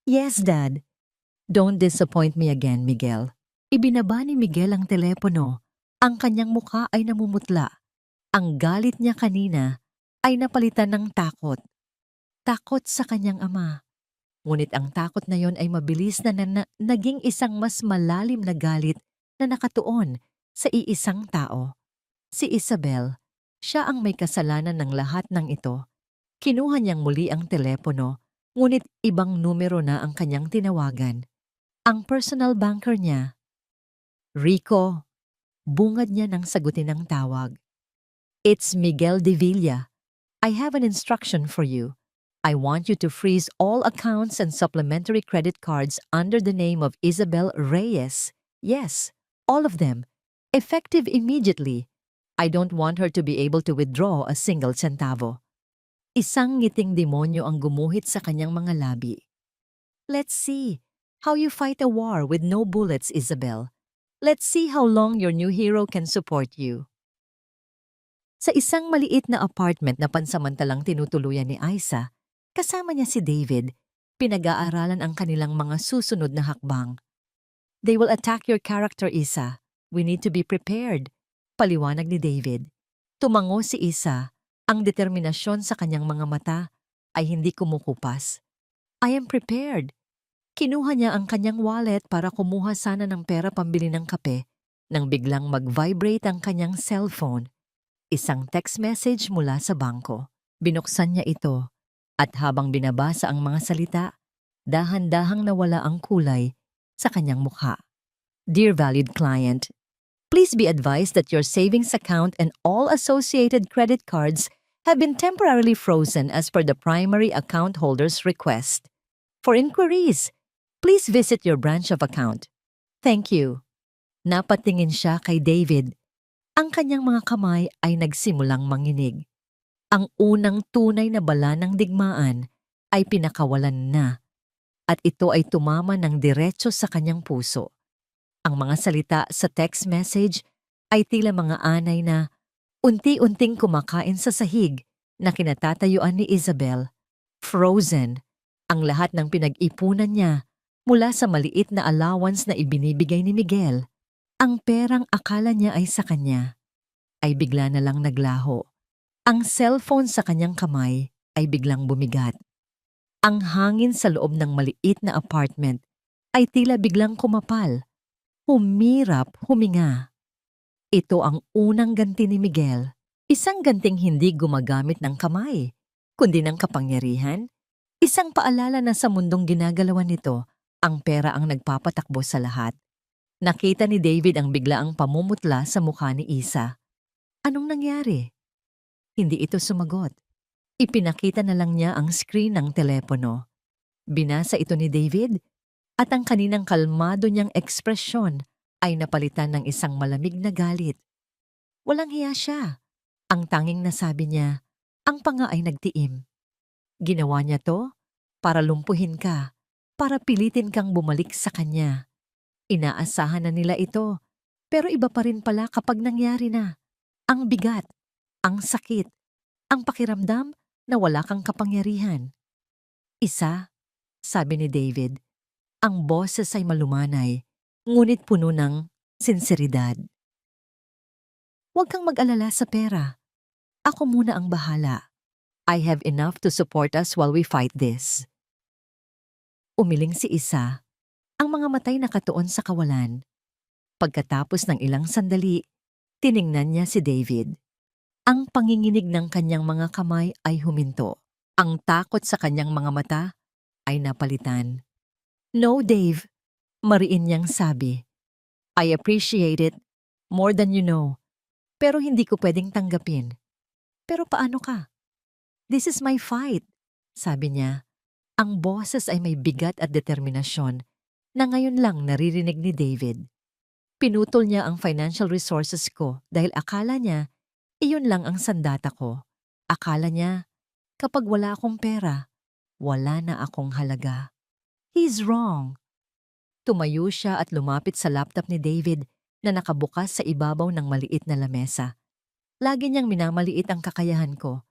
Yes, Dad. Don't disappoint me again, Miguel. Ibinaba ni Miguel ang telepono. Ang kanyang mukha ay namumutla. Ang galit niya kanina ay napalitan ng takot. Takot sa kanyang ama. Ngunit ang takot na yon ay mabilis na naging isang mas malalim na galit na nakatuon sa iisang tao. Si Isabel, siya ang may kasalanan ng lahat ng ito. Kinuha niyang muli ang telepono, ngunit ibang numero na ang kanyang tinawagan. Ang personal banker niya. Rico, bungad niya nang sagutin ang tawag. It's Miguel de Villa. I have an instruction for you. I want you to freeze all accounts and supplementary credit cards under the name of Isabel Reyes. Yes, all of them. Effective immediately. I don't want her to be able to withdraw a single centavo. Isang ngiting demonyo ang gumuhit sa kanyang mga labi. Let's see how you fight a war with no bullets, Isabel. Let's see how long your new hero can support you. Sa isang maliit na apartment na pansamantalang tinutuluyan ni Isa, kasama niya si David, pinag-aaralan ang kanilang mga susunod na hakbang. They will attack your character, Isa. We need to be prepared. Paliwanag ni David. Tumango si Isa. Ang determinasyon sa kanyang mga mata ay hindi kumukupas. I am prepared. Kinuha niya ang kanyang wallet para kumuha sana ng pera pambili ng kape nang biglang mag-vibrate ang kanyang cellphone. Isang text message mula sa bangko. Binuksan niya ito at habang binabasa ang mga salita, dahan-dahang nawala ang kulay sa kanyang mukha. Dear valued client, please be advised that your savings account and all associated credit cards have been temporarily frozen as per the primary account holder's request. For inquiries, please visit your branch of account. Thank you. Napatingin siya kay David. Ang kanyang mga kamay ay nagsimulang manginig. Ang unang tunay na bala ng digmaan ay pinakawalan na at ito ay tumama ng diretso sa kanyang puso. Ang mga salita sa text message ay tila mga anay na unti-unting kumakain sa sahig na kinatatayuan ni Isabel. Frozen, ang lahat ng pinag-ipunan niya mula sa maliit na allowance na ibinibigay ni Miguel. Ang perang akala niya ay sa kanya, ay bigla na lang naglaho. Ang cellphone sa kanyang kamay ay biglang bumigat. Ang hangin sa loob ng maliit na apartment ay tila biglang kumapal. Humirap, huminga. Ito ang unang ganti ni Miguel. Isang ganting hindi gumagamit ng kamay, kundi ng kapangyarihan. Isang paalala na sa mundong ginagalawan nito, ang pera ang nagpapatakbo sa lahat. Nakita ni David ang biglaang pamumutla sa mukha ni Isa. Anong nangyari? Hindi ito sumagot. Ipinakita na lang niya ang screen ng telepono. Binasa ito ni David at ang kaninang kalmado niyang ekspresyon ay napalitan ng isang malamig na galit. Walang hiya siya. Ang tanging nasabi niya, ang panga ay nagtiim. Ginawa niya to para lumpuhin ka, para pilitin kang bumalik sa kanya. Inaasahan na nila ito, pero iba pa rin pala kapag nangyari na. Ang bigat, ang sakit, ang pakiramdam na wala kang kapangyarihan. Isa, sabi ni David, ang boses ay malumanay, ngunit puno ng sinseridad. Huwag kang mag-alala sa pera. Ako muna ang bahala. I have enough to support us while we fight this. Umiling si Isa, ang mga matay nakatuon sa kawalan. Pagkatapos ng ilang sandali, tiningnan niya si David. Ang panginginig ng kanyang mga kamay ay huminto. Ang takot sa kanyang mga mata ay napalitan. "No, Dave," mariin niyang sabi. "I appreciate it more than you know. Pero hindi ko pwedeng tanggapin." "Pero paano ka?" "This is my fight," sabi niya. Ang boses ay may bigat at determinasyon na ngayon lang naririnig ni David. Pinutol niya ang financial resources ko dahil akala niya iyon lang ang sandata ko. Akala niya kapag wala akong pera, wala na akong halaga. He's wrong. Tumayo siya at lumapit sa laptop ni David na nakabukas sa ibabaw ng maliit na lamesa. Lagi niyang minamaliit ang kakayahan ko.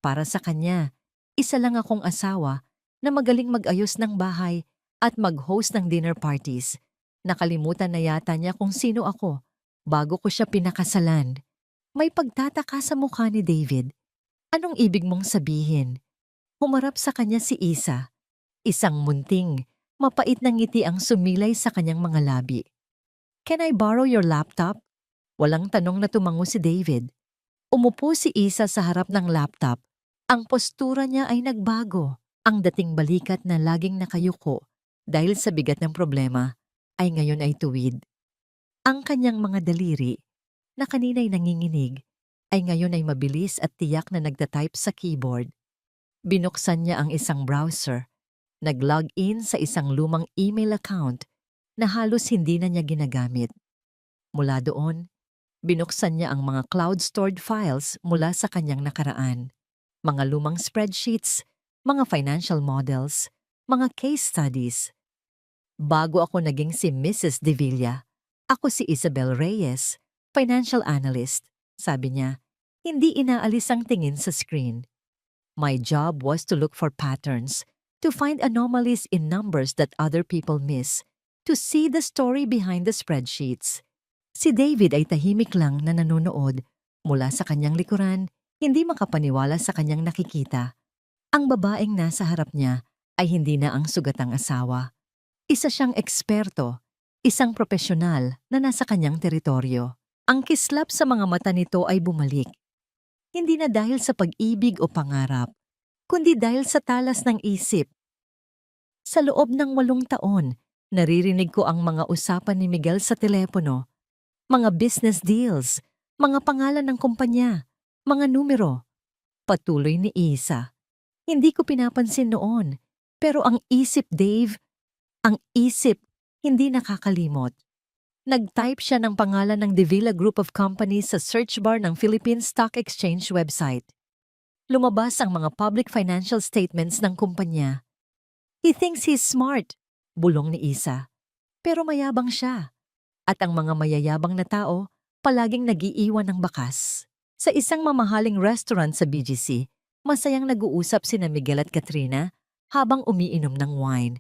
Para sa kanya, isa lang akong asawa na magaling mag-ayos ng bahay at mag-host ng dinner parties. Nakalimutan na yata niya kung sino ako bago ko siya pinakasalan. May pagtataka sa mukha ni David. "Anong ibig mong sabihin?" Humarap sa kanya si Isa. Isang munting, mapait na ngiti ang sumilay sa kanyang mga labi. "Can I borrow your laptop?" Walang tanong na tumango si David. Umupo si Isa sa harap ng laptop. Ang postura niya ay nagbago. Ang dating balikat na laging nakayuko dahil sa bigat ng problema ay ngayon ay tuwid. Ang kanyang mga daliri na kanina'y nanginginig ay ngayon ay mabilis at tiyak na nagtatype sa keyboard. Binuksan niya ang isang browser, nag-log in sa isang lumang email account na halos hindi na niya ginagamit. Mula doon, binuksan niya ang mga cloud-stored files mula sa kanyang nakaraan. Mga lumang spreadsheets, mga financial models, mga case studies. Bago ako naging si Mrs. De Villa, ako si Isabel Reyes, financial analyst. Sabi niya, hindi inaalis ang tingin sa screen. My job was to look for patterns, to find anomalies in numbers that other people miss, to see the story behind the spreadsheets. Si David ay tahimik lang na nanonood. Mula sa kanyang likuran, hindi makapaniwala sa kanyang nakikita. Ang babaeng nasa harap niya ay hindi na ang sugatang asawa. Isa siyang eksperto, isang profesional na nasa kanyang teritoryo. Ang kislap sa mga mata nito ay bumalik. Hindi na dahil sa pag-ibig o pangarap, kundi dahil sa talas ng isip. Sa loob ng 8 taon, naririnig ko ang mga usapan ni Miguel sa telepono. Mga business deals, mga pangalan ng kumpanya, mga numero. Patuloy ni Isa. Hindi ko pinapansin noon, pero ang isip, Dave, ang isip, hindi nakakalimot. Nag-type siya ng pangalan ng De Villa Group of Companies sa search bar ng Philippine Stock Exchange website. Lumabas ang mga public financial statements ng kumpanya. He thinks he's smart, bulong ni Isa. Pero mayabang siya. At ang mga mayayabang na tao, palaging nag-iiwan ng bakas. Sa isang mamahaling restaurant sa BGC, masayang nag-uusap sina Miguel at Katrina habang umiinom ng wine.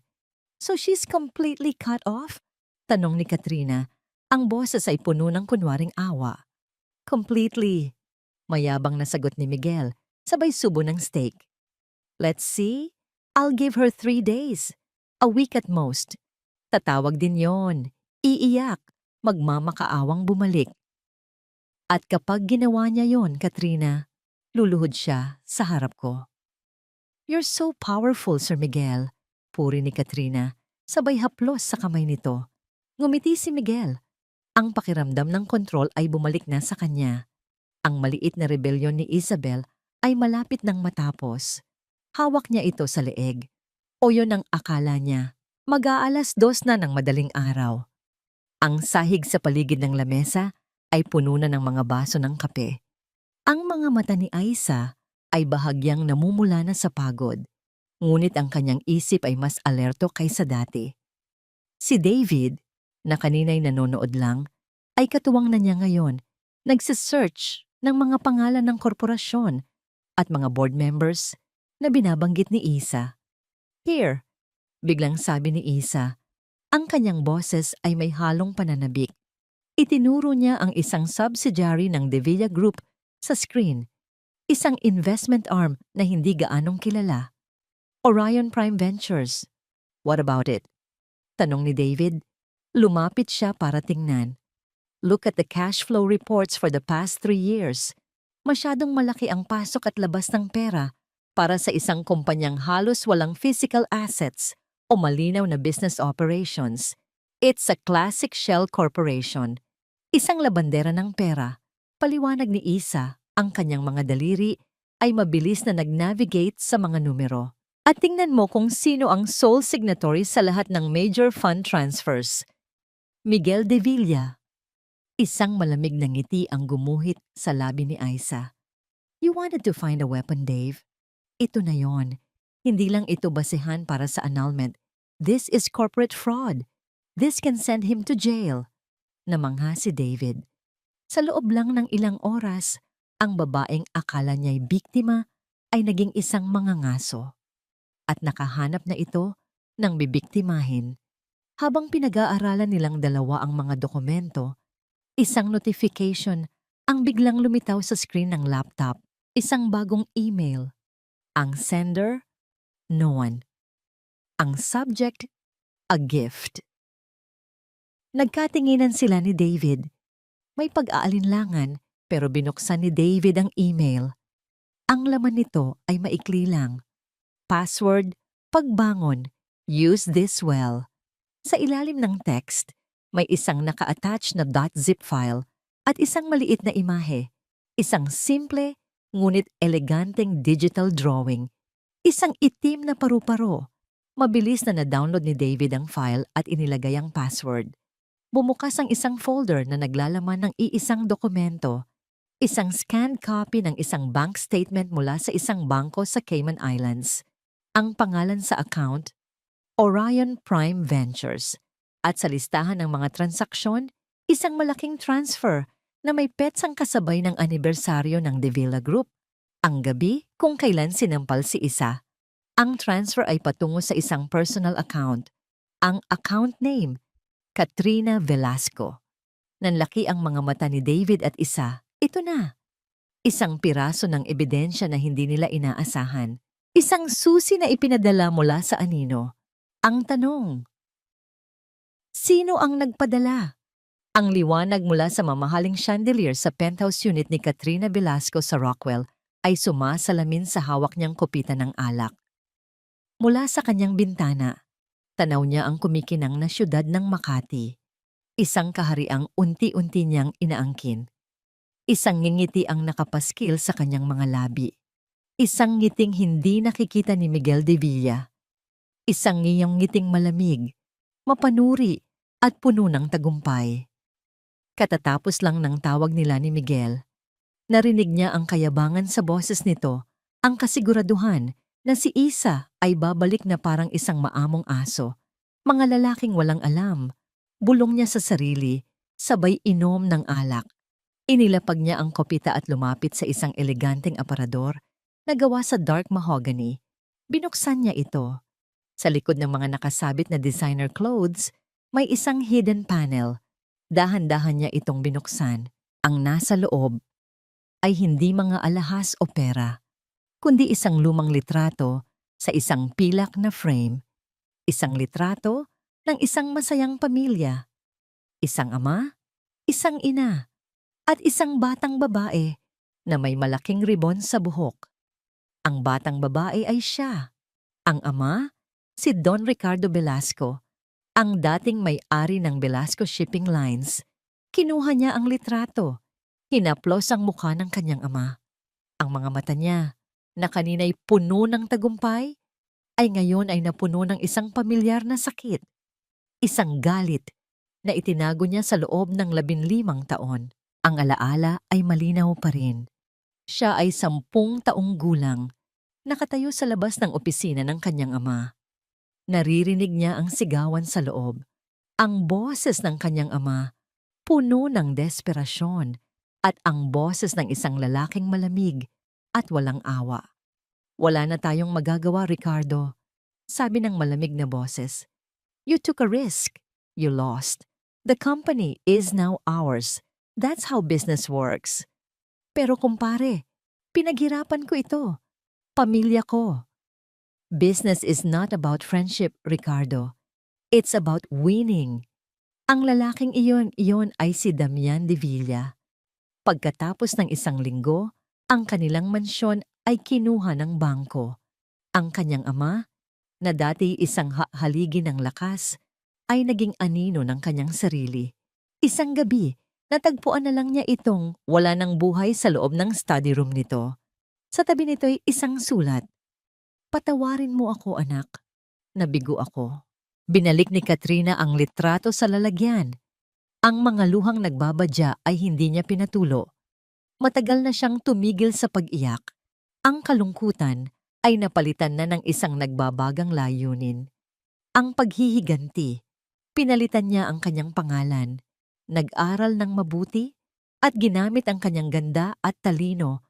"So she's completely cut off?" Tanong ni Katrina. Ang boses ay puno ng kunwaring awa. "Completely," mayabang na sagot ni Miguel, sabay subo ng steak. "Let's see, I'll give her 3 days. A week at most." Tatawag din yon. Iiyak, magmamakaawang bumalik. At kapag ginawa niya yon, Katrina, luluhod siya sa harap ko. "You're so powerful, Sir Miguel," puri ni Katrina, sabay haplos sa kamay nito. Ngumiti si Miguel. Ang pakiramdam ng kontrol ay bumalik na sa kanya. Ang maliit na rebelyon ni Isabel ay malapit nang matapos. Hawak niya ito sa leeg. O yon ang akala niya. Mag-aalas 2 na ng madaling araw. Ang sahig sa paligid ng lamesa ay puno na ng mga baso ng kape. Ang mga mata ni Isa ay bahagyang namumula na sa pagod. Ngunit ang kanyang isip ay mas alerto kaysa dati. Si David, na kanina'y nanonood lang, ay katuwang na niya ngayon, nagsisearch ng mga pangalan ng korporasyon at mga board members na binabanggit ni Isa. "Here," biglang sabi ni Isa. Ang kanyang boses ay may halong pananabik. Itinuro niya ang isang subsidiary ng De Villa Group sa screen, isang investment arm na hindi gaanong kilala. "Orion Prime Ventures." "What about it?" tanong ni David. Lumapit siya para tingnan. "Look at the cash flow reports for the past 3 years. Masyadong malaki ang pasok at labas ng pera para sa isang kumpanyang halos walang physical assets o malinaw na business operations. It's a classic shell corporation. Isang labandera ng pera. Paliwanag ni Isa, ang kanyang mga daliri ay mabilis na nag-navigate sa mga numero. At tingnan mo kung sino ang sole signatory sa lahat ng major fund transfers. Miguel de Villa. Isang malamig na ngiti ang gumuhit sa labi ni Isa. You wanted to find a weapon, Dave. Ito na yon. Hindi lang ito basehan para sa annulment. This is corporate fraud. This can send him to jail. Namangha si David. Sa loob lang ng ilang oras, ang babaeng akala niya'y biktima ay naging isang mangangaso. At nakahanap na ito ng bibiktimahin. Habang pinag-aaralan nilang dalawa ang mga dokumento, isang notification ang biglang lumitaw sa screen ng laptop. Isang bagong email. Ang sender, no one. Ang subject, a gift. Nagkatinginan sila ni David. May pag-aalinlangan pero binuksan ni David ang email. Ang laman nito ay maikli lang. Password, pagbangon, use this well. Sa ilalim ng text, may isang naka-attach na .zip file at isang maliit na imahe. Isang simple ngunit eleganteng digital drawing. Isang itim na paru-paro. Mabilis na na-download ni David ang file at inilagay ang password. Bumukas ang isang folder na naglalaman ng iisang dokumento. Isang scanned copy ng isang bank statement mula sa isang bangko sa Cayman Islands. Ang pangalan sa account, Orion Prime Ventures. At sa listahan ng mga transaksyon, isang malaking transfer na may petsang kasabay ng anibersaryo ng De Villa Group. Ang gabi kung kailan sinampal si Isa. Ang transfer ay patungo sa isang personal account. Ang account name, Katrina Velasco. Nanlaki ang mga mata ni David at Isa. Ito na. Isang piraso ng ebidensya na hindi nila inaasahan. Isang susi na ipinadala mula sa anino. Ang tanong, sino ang nagpadala? Ang liwanag mula sa mamahaling chandelier sa penthouse unit ni Katrina Velasco sa Rockwell ay sumasalamin sa hawak niyang kopita ng alak. Mula sa kanyang bintana, tanaw niya ang kumikinang na syudad ng Makati. Isang kahariang unti-unti niyang inaangkin. Isang ngingiti ang nakapaskil sa kanyang mga labi. Isang ngiting hindi nakikita ni Miguel de Villa. Isang ngiyong ngiting malamig, mapanuri at puno ng tagumpay. Katatapos lang ng tawag nila ni Miguel, narinig niya ang kayabangan sa boses nito, ang kasiguraduhan na si Isa ay babalik na parang isang maamong aso. Mga lalaking walang alam, bulong niya sa sarili, sabay inom ng alak. Inilapag niya ang kopita at lumapit sa isang eleganteng aparador na gawa sa dark mahogany. Binuksan niya ito. Sa likod ng mga nakasabit na designer clothes, may isang hidden panel. Dahan-dahan niya itong binuksan. Ang nasa loob ay hindi mga alahas o pera, kundi isang lumang litrato sa isang pilak na frame. Isang litrato ng isang masayang pamilya. Isang ama, isang ina, at isang batang babae na may malaking ribon sa buhok. Ang batang babae ay siya. Ang ama, si Don Ricardo Velasco, ang dating may-ari ng Velasco Shipping Lines. Kinuha niya ang litrato. Hinaplos ang mukha ng kanyang ama. Ang mga mata niya, na kanina'y puno ng tagumpay, ay ngayon ay napuno ng isang pamilyar na sakit. Isang galit na itinago niya sa loob ng 15 taon. Ang alaala ay malinaw pa rin. Siya ay 10 taong gulang, nakatayo sa labas ng opisina ng kanyang ama. Naririnig niya ang sigawan sa loob. Ang boses ng kanyang ama, puno ng desperasyon, at ang boses ng isang lalaking malamig at walang awa. Wala na tayong magagawa, Ricardo, sabi ng malamig na boses. You took a risk. You lost. The company is now ours. That's how business works. Pero kumpare, pinaghirapan ko ito. Pamilya ko. Business is not about friendship, Ricardo. It's about winning. Ang lalaking iyon ay si Damian de Villa. Pagkatapos ng isang linggo, Ang kanilang mansyon ay kinuha ng bangko. Ang kanyang ama, na dati isang haligi ng lakas, ay naging anino ng kanyang sarili. Isang gabi, natagpuan na lang niya itong wala ng buhay sa loob ng study room nito. Sa tabi nito'y isang sulat. "Patawarin mo ako, anak." Nabigo ako. Binalik ni Katrina ang litrato sa lalagyan. Ang mga luhang nagbabadya ay hindi niya pinatulo. Matagal na siyang tumigil sa pag-iyak. Ang kalungkutan ay napalitan na ng isang nagbabagang layunin. Ang paghihiganti. Pinalitan niya ang kanyang pangalan. Nag-aral ng mabuti at ginamit ang kanyang ganda at talino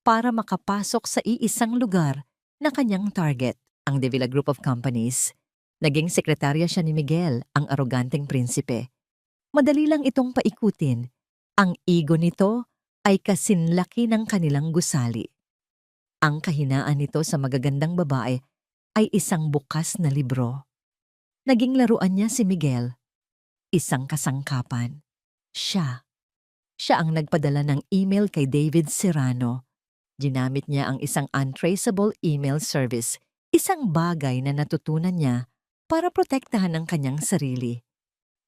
para makapasok sa iisang lugar na kanyang target, ang De Villa Group of Companies. Naging sekretarya siya ni Miguel, ang aroganteng prinsipe. Madali lang itong paikutin. Ang ego nito ay kasinlaki ng kanilang gusali. Ang kahinaan nito sa magagandang babae ay isang bukas na libro. Naging laruan niya si Miguel. Isang kasangkapan. Siya ang nagpadala ng email kay David Serrano. Ginamit niya ang isang untraceable email service, isang bagay na natutunan niya para protektahan ang kanyang sarili.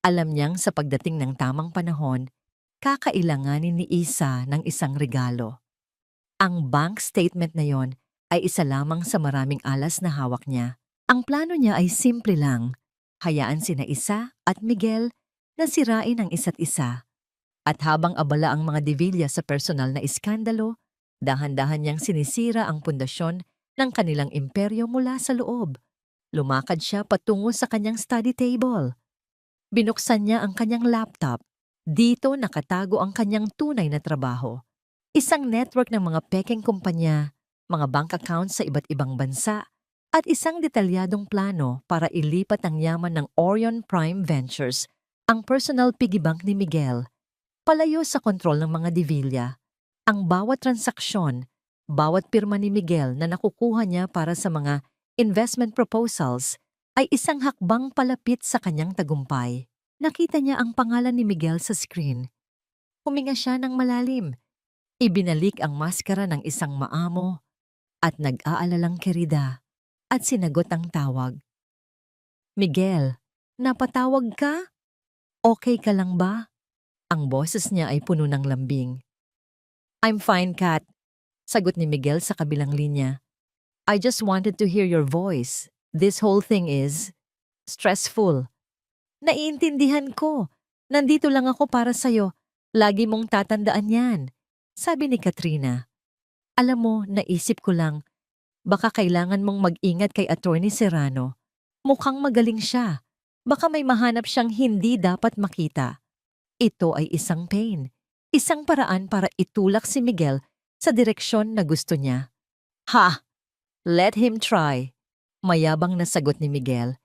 Alam niyang sa pagdating ng tamang panahon, kakailanganin ni Isa ng isang regalo. Ang bank statement na yon ay isa lamang sa maraming alas na hawak niya. Ang plano niya ay simple lang. Hayaan sina Isa at Miguel na sirain ang isa't isa. At habang abala ang mga De Villa sa personal na iskandalo, dahan-dahan niyang sinisira ang pundasyon ng kanilang imperyo mula sa loob. Lumakad siya patungo sa kanyang study table. Binuksan niya ang kanyang laptop. Dito nakatago ang kanyang tunay na trabaho. Isang network ng mga pekeng kumpanya, mga bank accounts sa iba't ibang bansa, at isang detalyadong plano para ilipat ang yaman ng Orion Prime Ventures, ang personal piggy bank ni Miguel, palayo sa kontrol ng mga De Villa. Ang bawat transaksyon, bawat pirma ni Miguel na nakukuha niya para sa mga investment proposals ay isang hakbang palapit sa kanyang tagumpay. Nakita niya ang pangalan ni Miguel sa screen. Huminga siya ng malalim. Ibinalik ang maskara ng isang maamo at nag-aalalang kerida at sinagot ang tawag. "Miguel, napatawag ka? Okay ka lang ba?" Ang boses niya ay puno ng lambing. "I'm fine, Kat," sagot ni Miguel sa kabilang linya. "I just wanted to hear your voice. This whole thing is stressful." "Naiintindihan ko. Nandito lang ako para sa'yo. Lagi mong tatandaan yan," sabi ni Katrina. "Alam mo, naisip ko lang, baka kailangan mong mag-ingat kay Attorney Serrano. Mukhang magaling siya. Baka may mahanap siyang hindi dapat makita. Ito ay isang pain. Isang paraan para itulak si Miguel sa direksyon na gusto niya." "Ha! Let him try." Mayabang na sagot ni Miguel.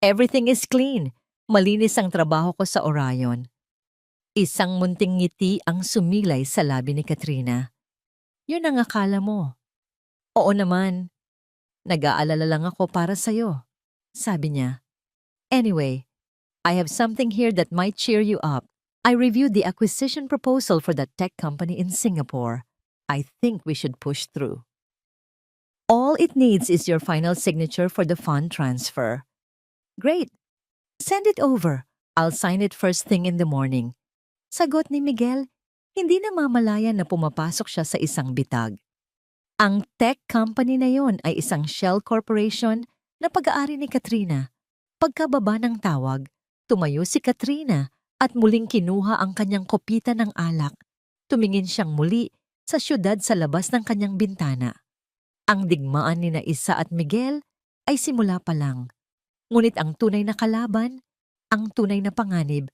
"Everything is clean. Malinis ang trabaho ko sa Orion." Isang munting ngiti ang sumilay sa labi ni Katrina. "Yun ang akala mo." "Oo naman. Nag-aalala lang ako para sa'yo," sabi niya. "Anyway, I have something here that might cheer you up. I reviewed the acquisition proposal for that tech company in Singapore. I think we should push through. All it needs is your final signature for the fund transfer." "Great. Send it over. I'll sign it first thing in the morning." Sagot ni Miguel, hindi namamalayan na pumapasok siya sa isang bitag. Ang tech company na yon ay isang shell corporation na pag-aari ni Katrina. Pagkababa ng tawag, tumayo si Katrina at muling kinuha ang kanyang kopita ng alak. Tumingin siyang muli sa syudad sa labas ng kanyang bintana. Ang digmaan ni na Isa at Miguel ay simula pa lang. Ngunit ang tunay na kalaban, ang tunay na panganib,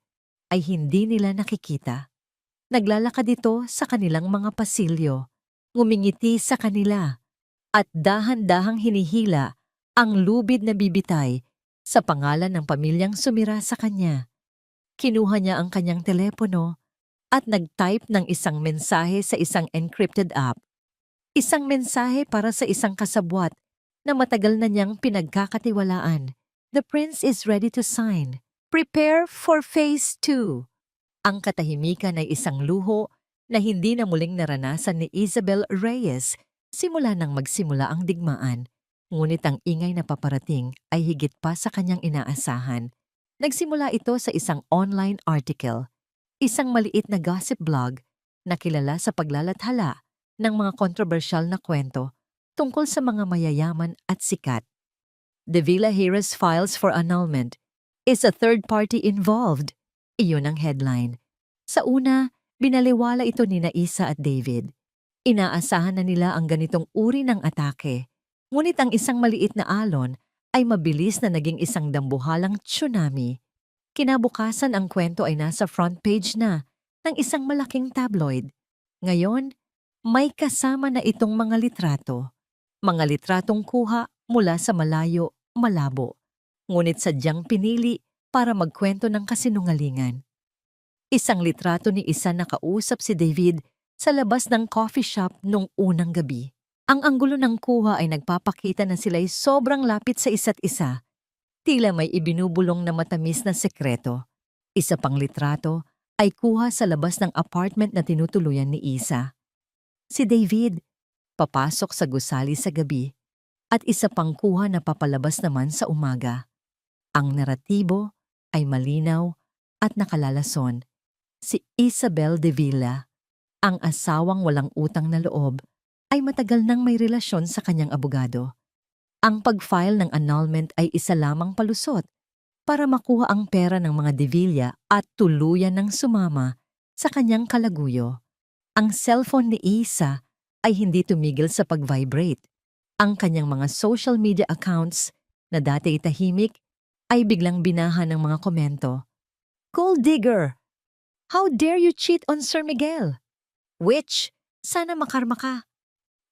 ay hindi nila nakikita. Naglalakad ito sa kanilang mga pasilyo, ngumingiti sa kanila, at dahan-dahang hinihila ang lubid na bibitay sa pangalan ng pamilyang sumira sa kanya. Kinuha niya ang kanyang telepono at nag-type ng isang mensahe sa isang encrypted app. Isang mensahe para sa isang kasabwat na matagal na niyang pinagkakatiwalaan. "The prince is ready to sign. Prepare for phase 2. Ang katahimikan ay isang luho na hindi na muling naranasan ni Isabel Reyes simula nang magsimula ang digmaan. Ngunit ang ingay na paparating ay higit pa sa kanyang inaasahan. Nagsimula ito sa isang online article, isang maliit na gossip blog na kilala sa paglalathala ng mga kontrobersyal na kwento tungkol sa mga mayayaman at sikat. De Villa Harris files for annulment. Is a third party involved? Iyon ang headline. Sa una, binaliwala ito ni Isa at David. Inaasahan na nila ang ganitong uri ng atake. Ngunit ang isang maliit na alon ay mabilis na naging isang dambuhalang tsunami. Kinabukasan ang kwento ay nasa front page na ng isang malaking tabloid. Ngayon, may kasama na itong mga litrato. Mga litratong kuha mula sa malayo, malabo. Ngunit sadyang pinili para magkwento ng kasinungalingan. Isang litrato ni Isa nakausap si David sa labas ng coffee shop nung unang gabi. Ang anggulo ng kuha ay nagpapakita na sila'y sobrang lapit sa isa't isa. Tila may ibinubulong na matamis na sekreto. Isa pang litrato ay kuha sa labas ng apartment na tinutuluyan ni Isa. Si David, papasok sa gusali sa gabi, at isa pang kuha na papalabas naman sa umaga. Ang naratibo ay malinaw at nakalalason. Si Isabel de Villa, ang asawang walang utang na loob, ay matagal nang may relasyon sa kanyang abogado. Ang pag-file ng annulment ay isa lamang palusot para makuha ang pera ng mga de Villa at tuluyan ng sumama sa kanyang kalaguyo. Ang cellphone ni Isa ay hindi tumigil sa pag-vibrate. Ang kanyang mga social media accounts na dati tahimik ay biglang binahan ng mga komento. Gold digger! How dare you cheat on Sir Miguel? Witch! Sana makarma ka!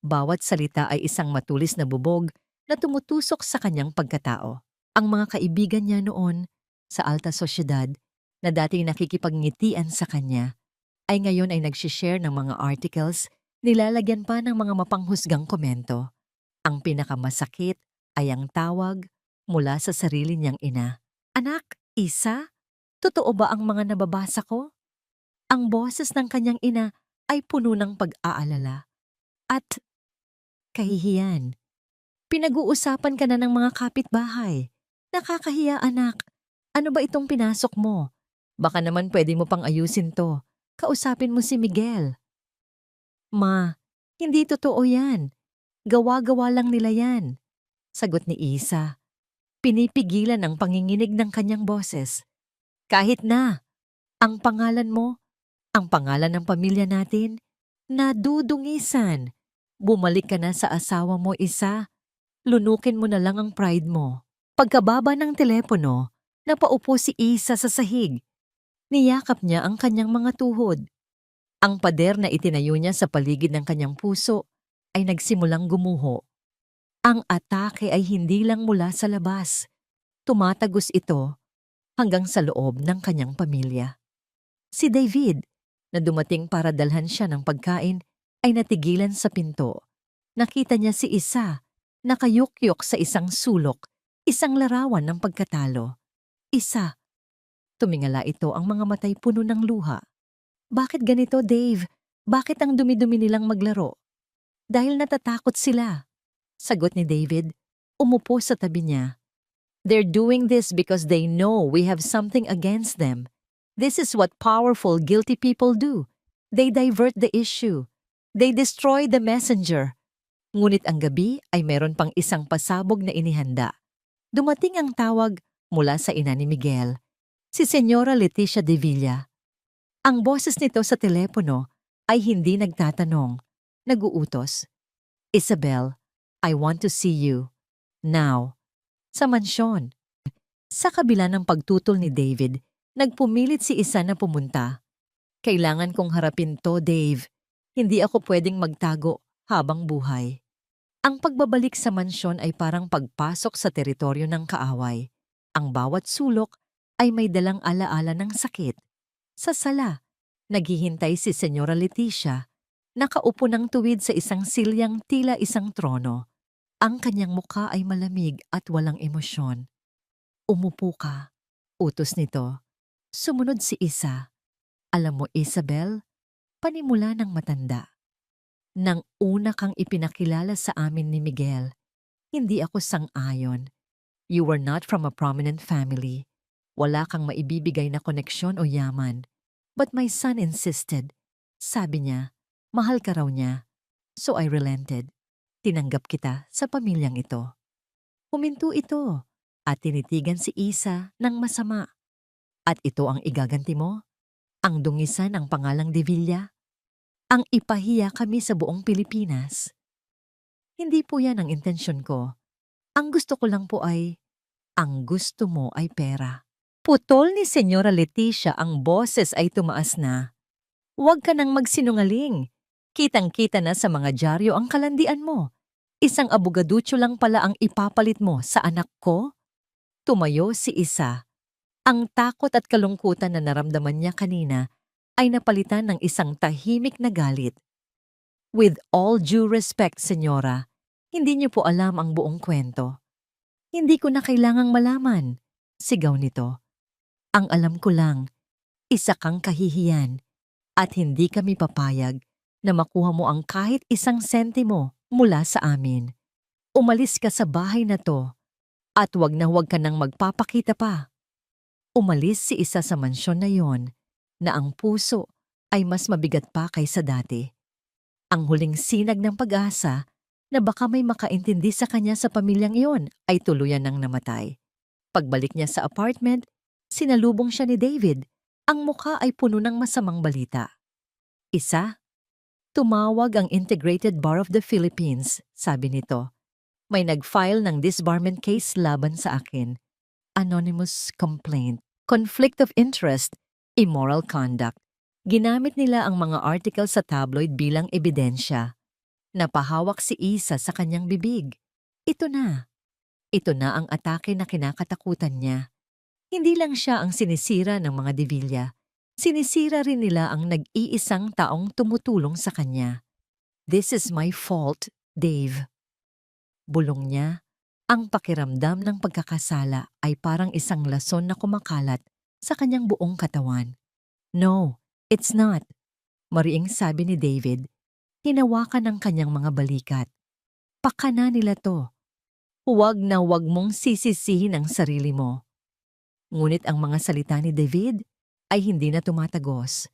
Bawat salita ay isang matulis na bubog na tumutusok sa kanyang pagkatao. Ang mga kaibigan niya noon sa alta sosyedad na dating nakikipagnitian sa kanya ay ngayon ay nagsishare ng mga articles, nilalagyan pa ng mga mapanghusgang komento. Ang pinakamasakit ay ang tawag mula sa sarili niyang ina. Anak, Isa, totoo ba ang mga nababasa ko? Ang boses ng kanyang ina ay puno ng pag-aalala at kahihiyan. Pinag-uusapan ka na ng mga kapitbahay. Nakakahiya, anak. Ano ba itong pinasok mo? Baka naman pwede mo pang ayusin to. Kausapin mo si Miguel. Ma, hindi totoo yan. Gawa-gawa lang nila yan. Sagot ni Isa. Pinipigilan ang panginginig ng kanyang boses. Kahit na, ang pangalan mo, ang pangalan ng pamilya natin, nadudungisan. Bumalik ka na sa asawa mo, Isa. Lunukin mo na lang ang pride mo. Pagkababa ng telepono, napaupo si Isa sa sahig. Niyakap niya ang kanyang mga tuhod. Ang pader na itinayo niya sa paligid ng kanyang puso ay nagsimulang gumuho. Ang atake ay hindi lang mula sa labas. Tumatagos ito hanggang sa loob ng kanyang pamilya. Si David, na dumating para dalhan siya ng pagkain, ay natigilan sa pinto. Nakita niya si Isa, nakayukyok sa isang sulok, isang larawan ng pagkatalo. Isa. Tumingala ito, ang mga matay puno ng luha. Bakit ganito, Dave? Bakit ang dumi-dumi nilang maglaro? Dahil natatakot sila. Sagot ni David, umupo sa tabi niya. They're doing this because they know we have something against them. This is what powerful, guilty people do. They divert the issue. They destroy the messenger. Ngunit ang gabi ay meron pang isang pasabog na inihanda. Dumating ang tawag mula sa ina ni Miguel, si Senyora Leticia de Villa. Ang boses nito sa telepono ay hindi nagtatanong, nag-uutos. Isabel, I want to see you. Now. Sa mansyon. Sa kabila ng pagtutol ni David, nagpumilit si Isa na pumunta. Kailangan kong harapin to, Dave. Hindi ako pwedeng magtago habang buhay. Ang pagbabalik sa mansyon ay parang pagpasok sa teritoryo ng kaaway. Ang bawat sulok ay may dalang alaala ng sakit. Sa sala, naghihintay si Senyora Leticia, nakaupo ng tuwid sa isang silyang tila isang trono. Ang kanyang mukha ay malamig at walang emosyon. Umupo ka, utos nito. Sumunod si Isa. Alam mo, Isabel, panimula ng matanda. Nang una kang ipinakilala sa amin ni Miguel, hindi ako sang-ayon. You were not from a prominent family. Wala kang maibibigay na koneksyon o yaman. But my son insisted. Sabi niya, mahal ka raw niya. So I relented. Tinanggap kita sa pamilyang ito. Huminto ito at tinitigan si Isa ng masama. At ito ang igaganti mo? Ang dungisan ng pangalang De Villa? Ang ipahiya kami sa buong Pilipinas? Hindi po yan ang intensyon ko. Ang gusto ko lang po ay, ang gusto mo ay pera. Putol ni Senyora Leticia ang boses ay tumaas na. Huwag ka nang magsinungaling. Kitang-kita na sa mga dyaryo ang kalandian mo. Isang abogaducho lang pala ang ipapalit mo sa anak ko? Tumayo si Isa. Ang takot at kalungkutan na naramdaman niya kanina ay napalitan ng isang tahimik na galit. With all due respect, Senyora, hindi niyo po alam ang buong kwento. Hindi ko na kailangang malaman, sigaw nito. Ang alam ko lang, isa kang kahihiyan at hindi kami papayag na makuha mo ang kahit isang sentimo mula sa amin. Umalis ka sa bahay na to at huwag ka nang magpapakita pa. Umalis si Isa sa mansyon na yon na ang puso ay mas mabigat pa kaysa dati. Ang huling sinag ng pag-asa na baka may makaintindi sa kanya sa pamilyang iyon ay tuluyan ng namatay. Pagbalik niya sa apartment, sinalubong siya ni David. Ang mukha ay puno ng masamang balita. Isa, tumawag ang Integrated Bar of the Philippines, sabi nito. May nag-file ng disbarment case laban sa akin. Anonymous complaint, conflict of interest, immoral conduct. Ginamit nila ang mga article sa tabloid bilang ebidensya. Napahawak si Isa sa kanyang bibig. Ito na. Ito na ang atake na kinakatakutan niya. Hindi lang siya ang sinisira ng mga De Villa. Sinisira rin nila ang nag-iisang taong tumutulong sa kanya. This is my fault, Dave. Bulong niya. Ang pakiramdam ng pagkakasala ay parang isang lason na kumakalat sa kanyang buong katawan. No, it's not. Mariing sabi ni David, hinawakan ng kanyang mga balikat. Pakana nila to. Huwag na huwag mong sisisihin ang sarili mo. Ngunit ang mga salita ni David ay hindi na tumatagos.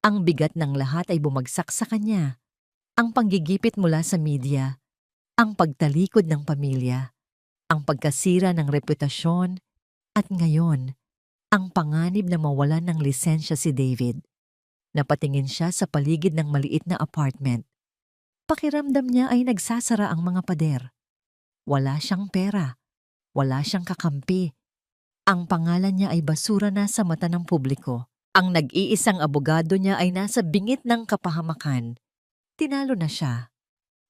Ang bigat ng lahat ay bumagsak sa kanya. Ang panggigipit mula sa media, ang pagtalikod ng pamilya, ang pagkasira ng reputasyon, at ngayon, ang panganib na mawalan ng lisensya si David. Napatingin siya sa paligid ng maliit na apartment. Pakiramdam niya ay nagsasara ang mga pader. Wala siyang pera. Wala siyang kakampi. Ang pangalan niya ay basura na sa mata ng publiko. Ang nag-iisang abogado niya ay nasa bingit ng kapahamakan. Tinalo na siya.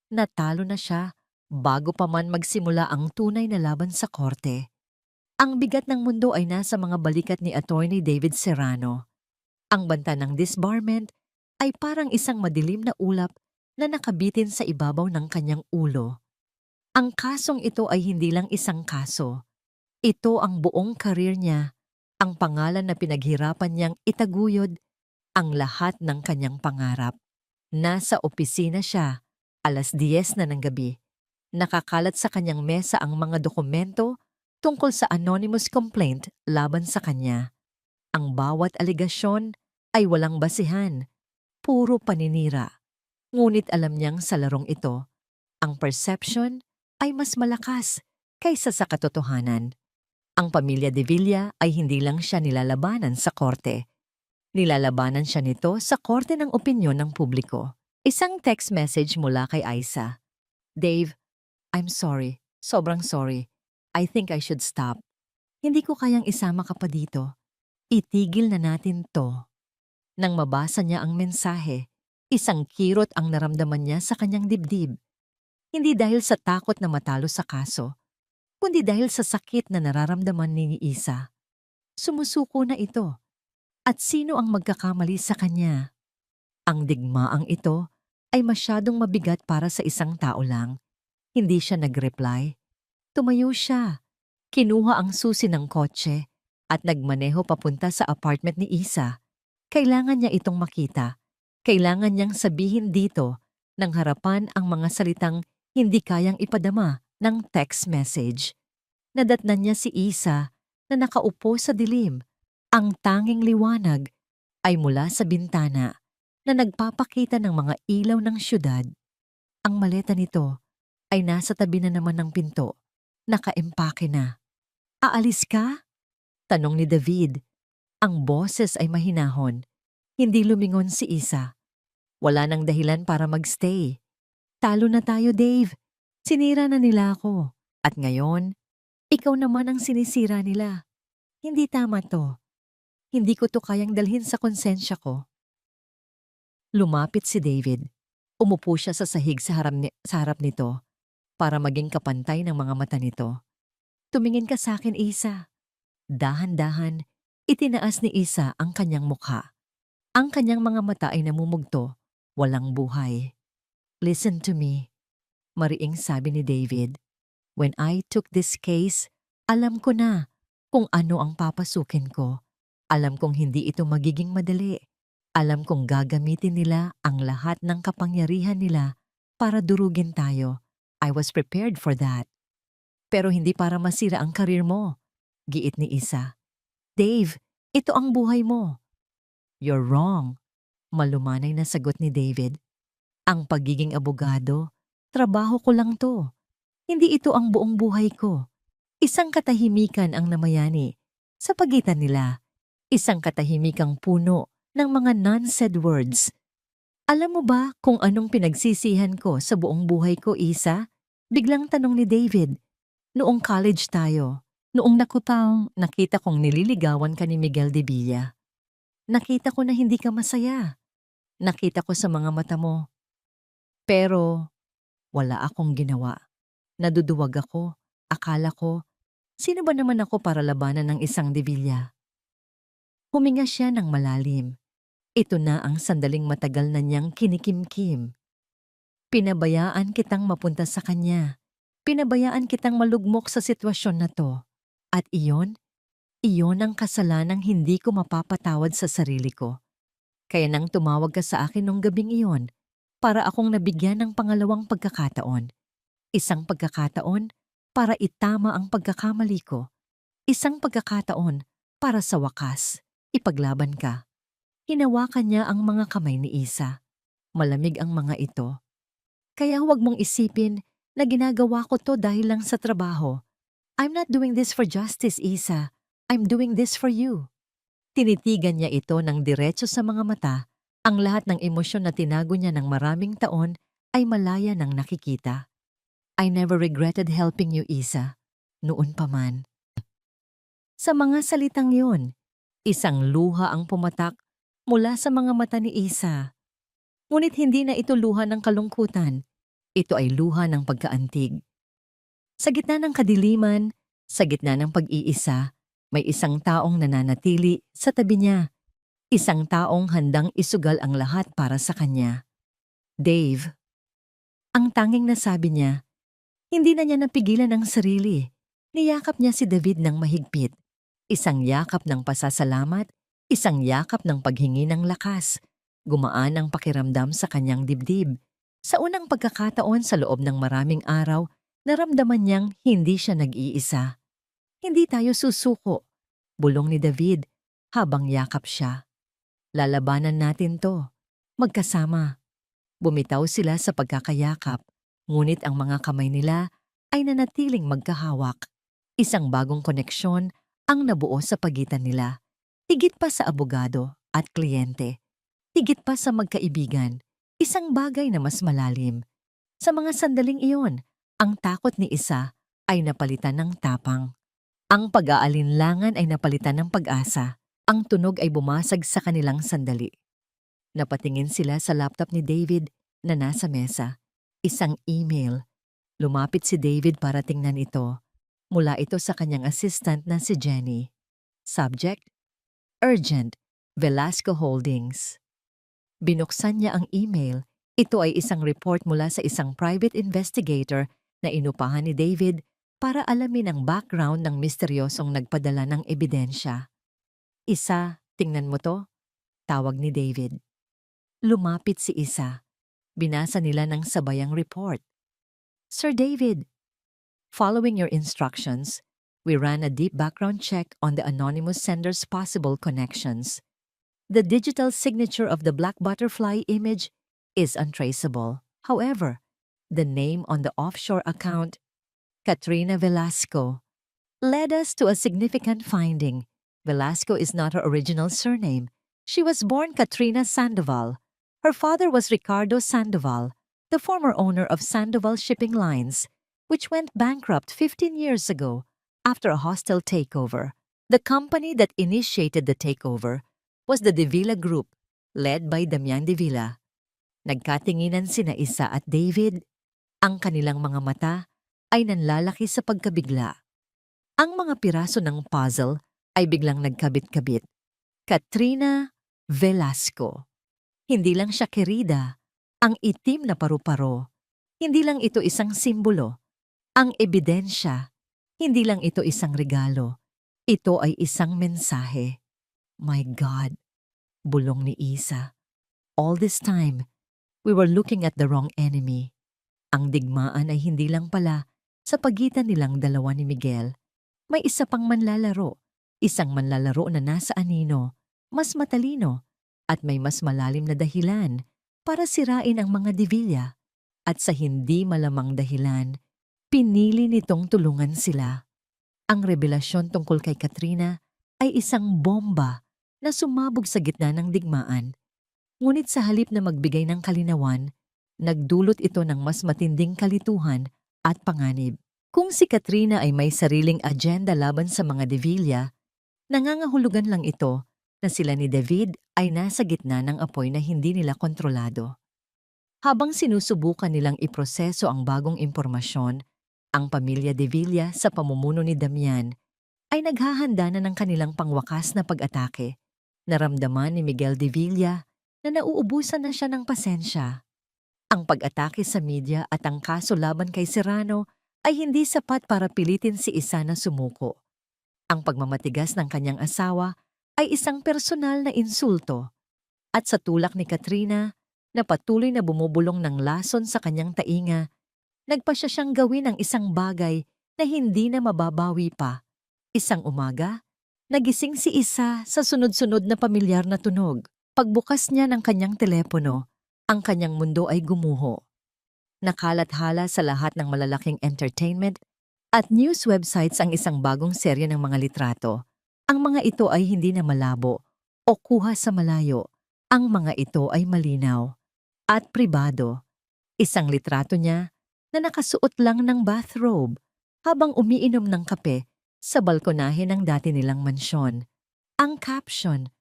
Natalo na siya bago pa man magsimula ang tunay na laban sa korte. Ang bigat ng mundo ay nasa mga balikat ni Attorney David Serrano. Ang banta ng disbarment ay parang isang madilim na ulap na nakabitin sa ibabaw ng kanyang ulo. Ang kasong ito ay hindi lang isang kaso. Ito ang buong karir niya, ang pangalan na pinaghirapan niyang itaguyod, ang lahat ng kanyang pangarap. Nasa opisina siya, 10:00 na ng gabi. Nakakalat sa kanyang mesa ang mga dokumento tungkol sa anonymous complaint laban sa kanya. Ang bawat aligasyon ay walang basihan, puro paninira. Ngunit alam niyang sa larong ito, ang perception ay mas malakas kaysa sa katotohanan. Ang pamilya De Villa ay hindi lang siya nilalabanan sa korte. Nilalabanan siya nito sa korte ng opinyon ng publiko. Isang text message mula kay Isa. Dave, I'm sorry. Sobrang sorry. I think I should stop. Hindi ko kayang isama ka pa dito. Itigil na natin to. Nang mabasa niya ang mensahe, isang kirot ang naramdaman niya sa kanyang dibdib. Hindi dahil sa takot na matalo sa kaso, kundi dahil sa sakit na nararamdaman ni Isa. Sumusuko na ito. At sino ang magkakamali sa kanya? Ang digmaang ito ay masyadong mabigat para sa isang tao lang. Hindi siya nag-reply. Tumayo siya. Kinuha ang susi ng kotse at nagmaneho papunta sa apartment ni Isa. Kailangan niya itong makita. Kailangan niyang sabihin dito ng harapan ang mga salitang hindi kayang ipadama ng text message. Nadatnan niya si Isa na nakaupo sa dilim. Ang tanging liwanag ay mula sa bintana na nagpapakita ng mga ilaw ng syudad. Ang maleta nito ay nasa tabi na naman ng pinto. Nakaempake na. Aalis ka? Tanong ni David. Ang boses ay mahinahon. Hindi lumingon si Isa. Wala nang dahilan para magstay. Talo na tayo, Dave. Sinira na nila ako. At ngayon, ikaw naman ang sinisira nila. Hindi tama to. Hindi ko to kayang dalhin sa konsensya ko. Lumapit si David. Umupo siya sa sahig sa harap nito para maging kapantay ng mga mata nito. Tumingin ka sa akin, Isa. Dahan-dahan, itinaas ni Isa ang kanyang mukha. Ang kanyang mga mata ay namumugto, walang buhay. Listen to me, mariing sabi ni David. When I took this case, alam ko na kung ano ang papasukin ko. Alam kong hindi ito magiging madali. Alam kong gagamitin nila ang lahat ng kapangyarihan nila para durugin tayo. I was prepared for that. Pero hindi para masira ang karir mo, giit ni Isa. Dave, ito ang buhay mo. You're wrong, malumanay na sagot ni David. Ang pagiging abogado, trabaho ko lang to. Hindi ito ang buong buhay ko. Isang katahimikan ang namayani sa pagitan nila. Isang katahimikang puno ng mga non-said words. Alam mo ba kung anong pinagsisihan ko sa buong buhay ko, Isa? Biglang tanong ni David. Noong college tayo, noong nakita kong nililigawan ka ni Miguel de Villa. Nakita ko na hindi ka masaya. Nakita ko sa mga mata mo. Pero wala akong ginawa. Naduduwag ako. Akala ko, sino ba naman ako para labanan ng isang de Villa? Huminga siya ng malalim. Ito na ang sandaling matagal na niyang kinikimkim. Pinabayaan kitang mapunta sa kanya. Pinabayaan kitang malugmok sa sitwasyon na to. At iyon ang kasalanang hindi ko mapapatawad sa sarili ko. Kaya nang tumawag ka sa akin nung gabing iyon, para akong nabigyan ng pangalawang pagkakataon. Isang pagkakataon para itama ang pagkakamali ko. Isang pagkakataon para sa wakas, ipaglaban ka. Hinawakan niya ang mga kamay ni Isa. Malamig ang mga ito. Kaya huwag mong isipin na ginagawa ko to dahil lang sa trabaho. I'm not doing this for justice, Isa. I'm doing this for you. Tinitigan niya ito ng diretso sa mga mata. Ang lahat ng emosyon na tinago niya ng maraming taon ay malaya nang nakikita. I never regretted helping you, Isa. Noon pa man. Sa mga salitang yun, isang luha ang pumatak mula sa mga mata ni Isa. Ngunit hindi na ito luha ng kalungkutan. Ito ay luha ng pagkaantig. Sa gitna ng kadiliman, sa gitna ng pag-iisa, may isang taong nananatili sa tabi niya. Isang taong handang isugal ang lahat para sa kanya. Dave. Ang tanging nasabi niya, hindi na niya napigilan ang sarili. Niyakap niya si David ng mahigpit. Isang yakap ng pasasalamat, isang yakap ng paghingi ng lakas. Gumaan ang pakiramdam sa kanyang dibdib. Sa unang pagkakataon sa loob ng maraming araw, naramdaman niyang hindi siya nag-iisa. Hindi tayo susuko, bulong ni David habang yakap siya. Lalabanan natin to, magkasama. Bumitaw sila sa pagkakayakap, ngunit ang mga kamay nila ay nanatiling magkahawak. Isang bagong koneksyon ang nabuo sa pagitan nila. Higit pa sa abogado at kliyente. Higit pa sa magkaibigan. Isang bagay na mas malalim. Sa mga sandaling iyon, ang takot ni Isa ay napalitan ng tapang. Ang pag-aalinlangan ay napalitan ng pag-asa. Ang tunog ay bumasag sa kanilang sandali. Napatingin sila sa laptop ni David na nasa mesa. Isang email. Lumapit si David para tingnan ito. Mula ito sa kanyang assistant na si Jenny. Subject: Urgent, Velasco Holdings. Binuksan niya ang email. Ito ay isang report mula sa isang private investigator na inupahan ni David para alamin ang background ng misteryosong nagpadala ng ebidensya. Isa, tingnan mo to, tawag ni David. Lumapit si Isa. Binasa nila ng sabayang report. Sir David, following your instructions, we ran a deep background check on the anonymous sender's possible connections. The digital signature of the black butterfly image is untraceable. However, the name on the offshore account, Katrina Velasco, led us to a significant finding. Velasco is not her original surname. She was born Katrina Sandoval. Her father was Ricardo Sandoval, the former owner of Sandoval Shipping Lines, which went bankrupt 15 years ago after a hostile takeover. The company that initiated the takeover was the De Villa Group, led by Damian De Villa. Nagkatinginan sina Isa at David. Ang kanilang mga mata ay nanlalaki sa pagkabigla. Ang mga piraso ng puzzle ay biglang nagkabit-kabit. Katrina Velasco. Hindi lang siya kerida, ang itim na paru-paro. Hindi lang ito isang simbolo. Ang ebidensya, hindi lang ito isang regalo. Ito ay isang mensahe. My God, bulong ni Isa. All this time, we were looking at the wrong enemy. Ang digmaan ay hindi lang pala sa pagitan nilang dalawa ni Miguel. May isa pang manlalaro. Isang manlalaro na nasa anino, mas matalino, at may mas malalim na dahilan para sirain ang mga De Villa. At sa hindi malamang dahilan, pinili nitong tulungan sila. Ang revelasyon tungkol kay Katrina ay isang bomba na sumabog sa gitna ng digmaan. Ngunit sa halip na magbigay ng kalinawan, nagdulot ito ng mas matinding kalituhan at panganib. Kung si Katrina ay may sariling agenda laban sa mga De Villa, nangangahulugan lang ito na sila ni David ay nasa gitna ng apoy na hindi nila kontrolado. Habang sinusubukan nilang iproseso ang bagong impormasyon, ang pamilya De Villa sa pamumuno ni Damian ay naghahanda na ng kanilang pangwakas na pag-atake. Naramdaman ni Miguel De Villa na nauubusan na siya ng pasensya. Ang pag-atake sa media at ang kaso laban kay Serrano ay hindi sapat para pilitin si Isa na sumuko. Ang pagmamatigas ng kanyang asawa ay isang personal na insulto. At sa tulak ni Katrina, na patuloy na bumubulong ng lason sa kanyang tainga, nagpasya siyang gawin ang isang bagay na hindi na mababawi pa. Isang umaga, nagising si Isa sa sunod-sunod na pamilyar na tunog. Pagbukas niya ng kanyang telepono, ang kanyang mundo ay gumuho. Nakalathala sa lahat ng malalaking entertainment at news websites ang isang bagong serye ng mga litrato. Ang mga ito ay hindi na malabo o kuha sa malayo. Ang mga ito ay malinaw at pribado. Isang litrato niya na nakasuot lang ng bathrobe habang umiinom ng kape sa balkonahe ng dati nilang mansyon. Ang caption,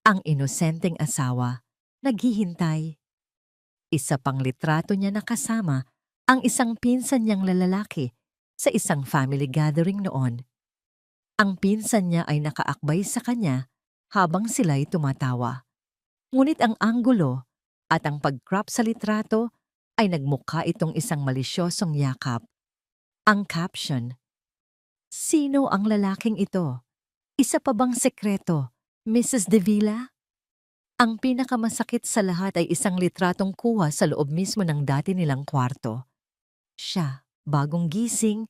ang inosenteng asawa, naghihintay. Isa pang litrato niya na kasama ang isang pinsan niyang lalaki sa isang family gathering noon. Ang pinsan niya ay nakaakbay sa kanya habang sila'y tumatawa. Ngunit ang anggulo at ang pag-crop sa litrato ay nagmukha itong isang malisyosong yakap. Ang caption, sino ang lalaking ito? Isa pa bang sekreto, Mrs. De Villa? Ang pinakamasakit sa lahat ay isang litratong kuha sa loob mismo ng dati nilang kwarto. Siya, bagong gising,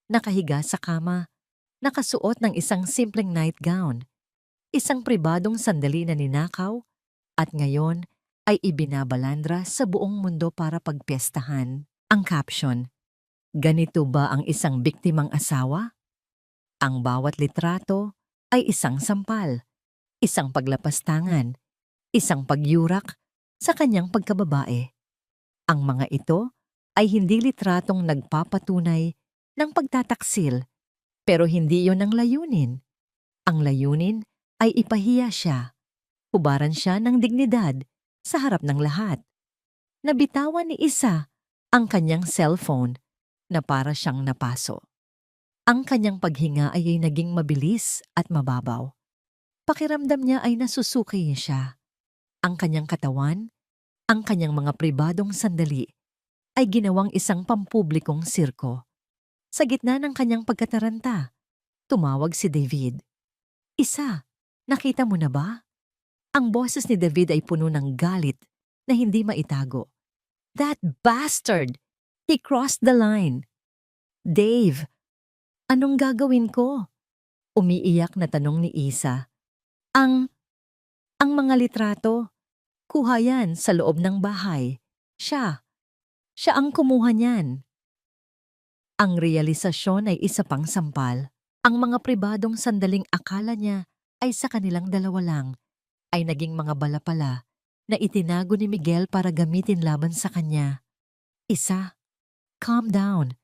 nakahiga sa kama, nakasuot ng isang simpleng nightgown, isang pribadong sandali na ninakaw, at ngayon ay ibinabalandra sa buong mundo para pagpiestahan. Ang caption, ganito ba ang isang biktimang asawa? Ang bawat litrato ay isang sampal, isang paglapastangan, isang pagyurak sa kanyang pagkababae. Ang mga ito ay hindi litratong nagpapatunay ng pagtataksil, pero hindi yon ang layunin. Ang layunin ay ipahiya siya. Hubaran siya ng dignidad sa harap ng lahat. Nabitawan ni Isa ang kanyang cellphone na para siyang napaso. Ang kanyang paghinga ay naging mabilis at mababaw. Pakiramdam niya ay nasusuki siya. Ang kanyang katawan, ang kanyang mga pribadong sandali ay ginawang isang pampublikong sirko. Sa gitna ng kanyang pagkataranta, tumawag si David. Isa, nakita mo na ba? Ang boses ni David ay puno ng galit na hindi maitago. That bastard! He crossed the line. Dave, anong gagawin ko? Umiiyak na tanong ni Isa. Ang mga litrato, kuha yan sa loob ng bahay. Siya ang kumuha niyan. Ang realisasyon ay isa pang sampal. Ang mga pribadong sandaling akala niya ay sa kanilang dalawa lang, ay naging mga bala pala na itinago ni Miguel para gamitin laban sa kanya. Isa, calm down.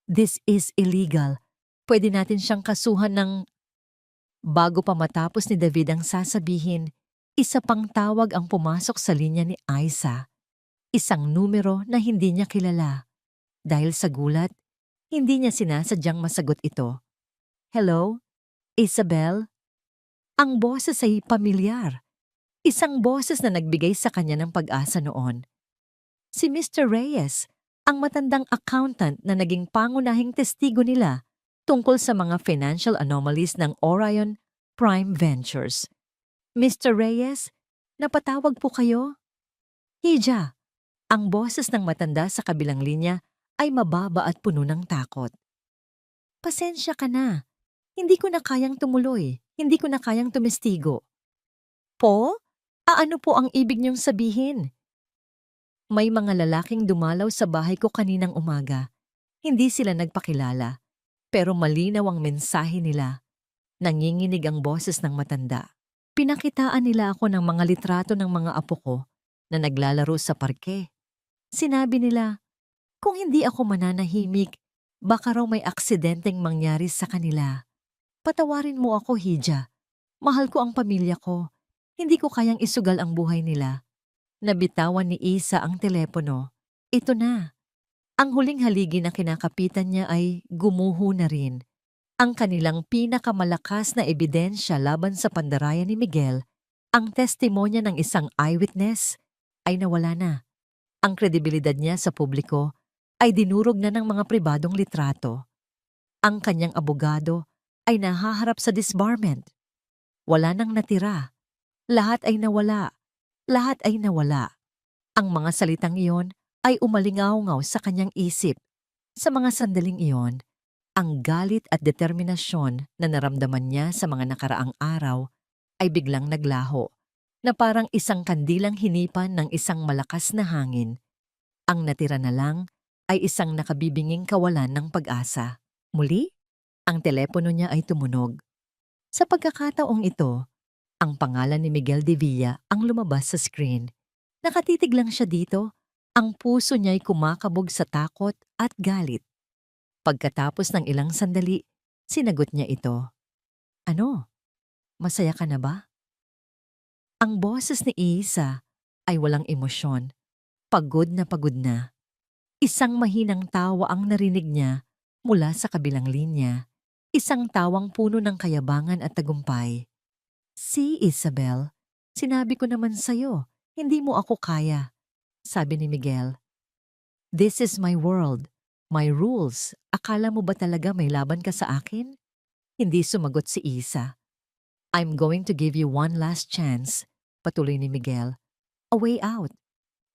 This is illegal. Pwede natin siyang kasuhan ng... Bago pa matapos ni David ang sasabihin, isa pang tawag ang pumasok sa linya ni Isa. Isang numero na hindi niya kilala. Dahil sa gulat, hindi niya sinasadyang masagot ito. Hello? Isabel? Ang boses ay pamilyar. Isang boses na nagbigay sa kanya ng pag-asa noon. Si Mr. Reyes, ang matandang accountant na naging pangunahing testigo nila tungkol sa mga financial anomalies ng Orion Prime Ventures. Mr. Reyes, napatawag po kayo? Hija, ang boses ng matanda sa kabilang linya ay mababa at puno ng takot. Pasensya ka na. Hindi ko na kayang tumuloy. Hindi ko na kayang tumestigo. Po? Ano po ang ibig niyong sabihin? May mga lalaking dumalaw sa bahay ko kaninang umaga. Hindi sila nagpakilala, pero malinaw ang mensahe nila. Nanginginig ang boses ng matanda. Pinakitaan nila ako ng mga litrato ng mga apo ko na naglalaro sa parke. Sinabi nila, kung hindi ako mananahimik, baka raw may aksidenteng mangyari sa kanila. Patawarin mo ako, Hija. Mahal ko ang pamilya ko. Hindi ko kayang isugal ang buhay nila. Nabitawan ni Isa ang telepono. Ito na. Ang huling haligi na kinakapitan niya ay gumuho na rin. Ang kanilang pinakamalakas na ebidensya laban sa pandarayan ni Miguel, ang testimonya ng isang eyewitness, ay nawala na. Ang kredibilidad niya sa publiko ay dinurog na ng mga pribadong litrato. Ang kanyang abogado ay nahaharap sa disbarment. Wala nang natira. Lahat ay nawala. Lahat ay nawala. Ang mga salitang iyon ay umalingaw-ngaw sa kanyang isip. Sa mga sandaling iyon, ang galit at determinasyon na naramdaman niya sa mga nakaraang araw ay biglang naglaho, na parang isang kandilang hinipan ng isang malakas na hangin. Ang natira na lang ay isang nakabibinging kawalan ng pag-asa. Muli, ang telepono niya ay tumunog. Sa pagkakataong ito, ang pangalan ni Miguel de Villa ang lumabas sa screen. Nakatitig lang siya dito, ang puso niya'y kumakabog sa takot at galit. Pagkatapos ng ilang sandali, sinagot niya ito. Ano? Masaya ka na ba? Ang boses ni Isa ay walang emosyon. Pagod na pagod na. Isang mahinang tawa ang narinig niya mula sa kabilang linya. Isang tawang puno ng kayabangan at tagumpay. Si Isabel, sinabi ko naman sa'yo, hindi mo ako kaya, sabi ni Miguel. This is my world, my rules. Akala mo ba talaga may laban ka sa akin? Hindi sumagot si Isa. I'm going to give you one last chance, patuloy ni Miguel. A way out.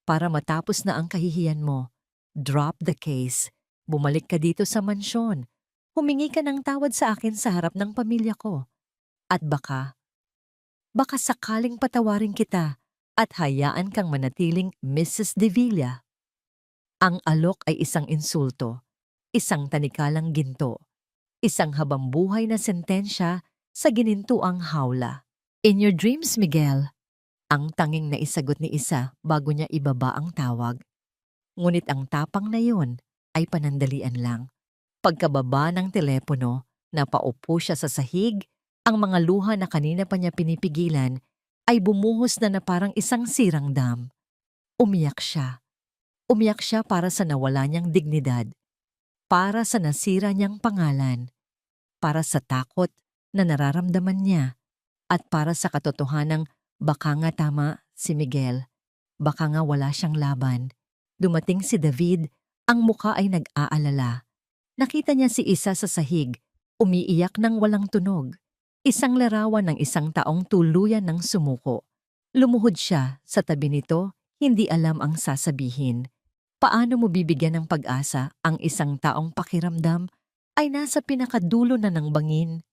Para matapos na ang kahihiyan mo, drop the case. Bumalik ka dito sa mansyon. Humingi ka ng tawad sa akin sa harap ng pamilya ko. At baka sakaling patawarin kita at hayaan kang manatiling Mrs. De Villa. Ang alok ay isang insulto, isang tanikalang ginto, isang habambuhay na sentensya sa ginintuang hawla. In your dreams, Miguel, ang tanging naisagot ni Isa bago niya ibaba ang tawag. Ngunit ang tapang na yon ay panandalian lang. Pagkababa ng telepono, napaupo siya sa sahig. Ang mga luha na kanina pa niya pinipigilan ay bumuhos na parang isang sirang dam. Umiyak siya. Umiyak siya para sa nawala niyang dignidad, para sa nasira niyang pangalan, para sa takot na nararamdaman niya, at para sa katotohanang baka nga tama si Miguel, baka nga wala siyang laban. Dumating si David, ang muka ay nag-aalala. Nakita niya si Isa sa sahig, umiiyak ng walang tunog. Isang larawan ng isang taong tuluyan ng sumuko. Lumuhod siya sa tabi nito, Hindi alam ang sasabihin. Paano mo bibigyan ng pag-asa ang isang taong pakiramdam ay nasa pinakadulo na ng bangin?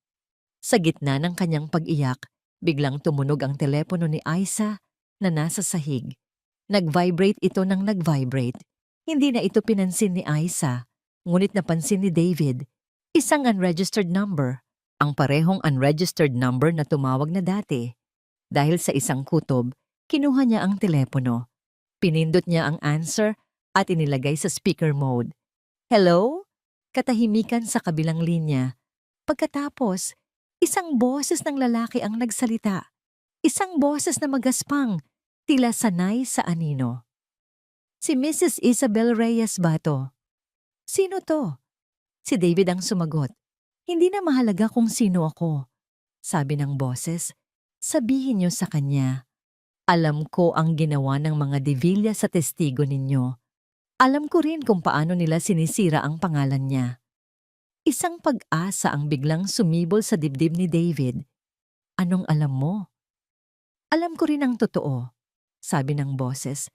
Sa gitna ng kanyang pag-iyak, biglang tumunog ang telepono ni Aiza na nasa sahig. Nag-vibrate ito ng nag-vibrate. Hindi na ito pinansin ni Aiza, ngunit napansin ni David. Isang unregistered number, ang parehong unregistered number na tumawag na dati. Dahil sa isang kutob, kinuha niya ang telepono. Pinindot niya ang answer at inilagay sa speaker mode. Hello? Katahimikan sa kabilang linya. Pagkatapos, isang boses ng lalaki ang nagsalita. Isang boses na magaspang, tila sanay sa anino. Si Mrs. Isabel Reyes ba to? Sino to? Si David ang sumagot. Hindi na mahalaga kung sino ako. Sabi ng boses, sabihin niyo sa kanya. Alam ko ang ginawa ng mga Divilla sa testigo ninyo. Alam ko rin kung paano nila sinisira ang pangalan niya. Isang pag-asa ang biglang sumibol sa dibdib ni David. Anong alam mo? Alam ko rin ang totoo, sabi ng boses.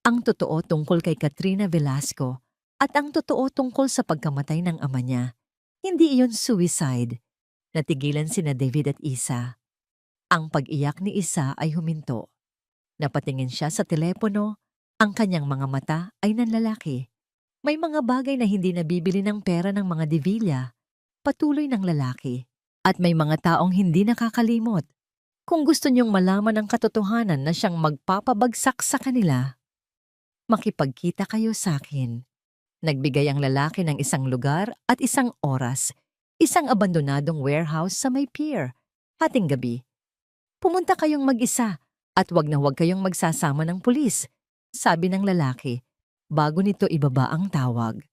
Ang totoo tungkol kay Katrina Velasco at ang totoo tungkol sa pagkamatay ng ama niya. Hindi iyon suicide. Natigilan sina David at Isa. Ang pag-iyak ni Isa ay huminto. Napatingin siya sa telepono. Ang kanyang mga mata ay nanlalaki. May mga bagay na hindi nabibili ng pera ng mga Divilla. Patuloy ng lalaki. At may mga taong hindi nakakalimot. Kung gusto niyong malaman ang katotohanan na siyang magpapabagsak sa kanila, makipagkita kayo sa akin. Nagbigay ang lalaki ng isang lugar at isang oras, isang abandonadong warehouse sa may pier, hating gabi. Pumunta kayong mag-isa at wag na wag kayong magsasama ng pulis, sabi ng lalaki, bago nito ibaba ang tawag.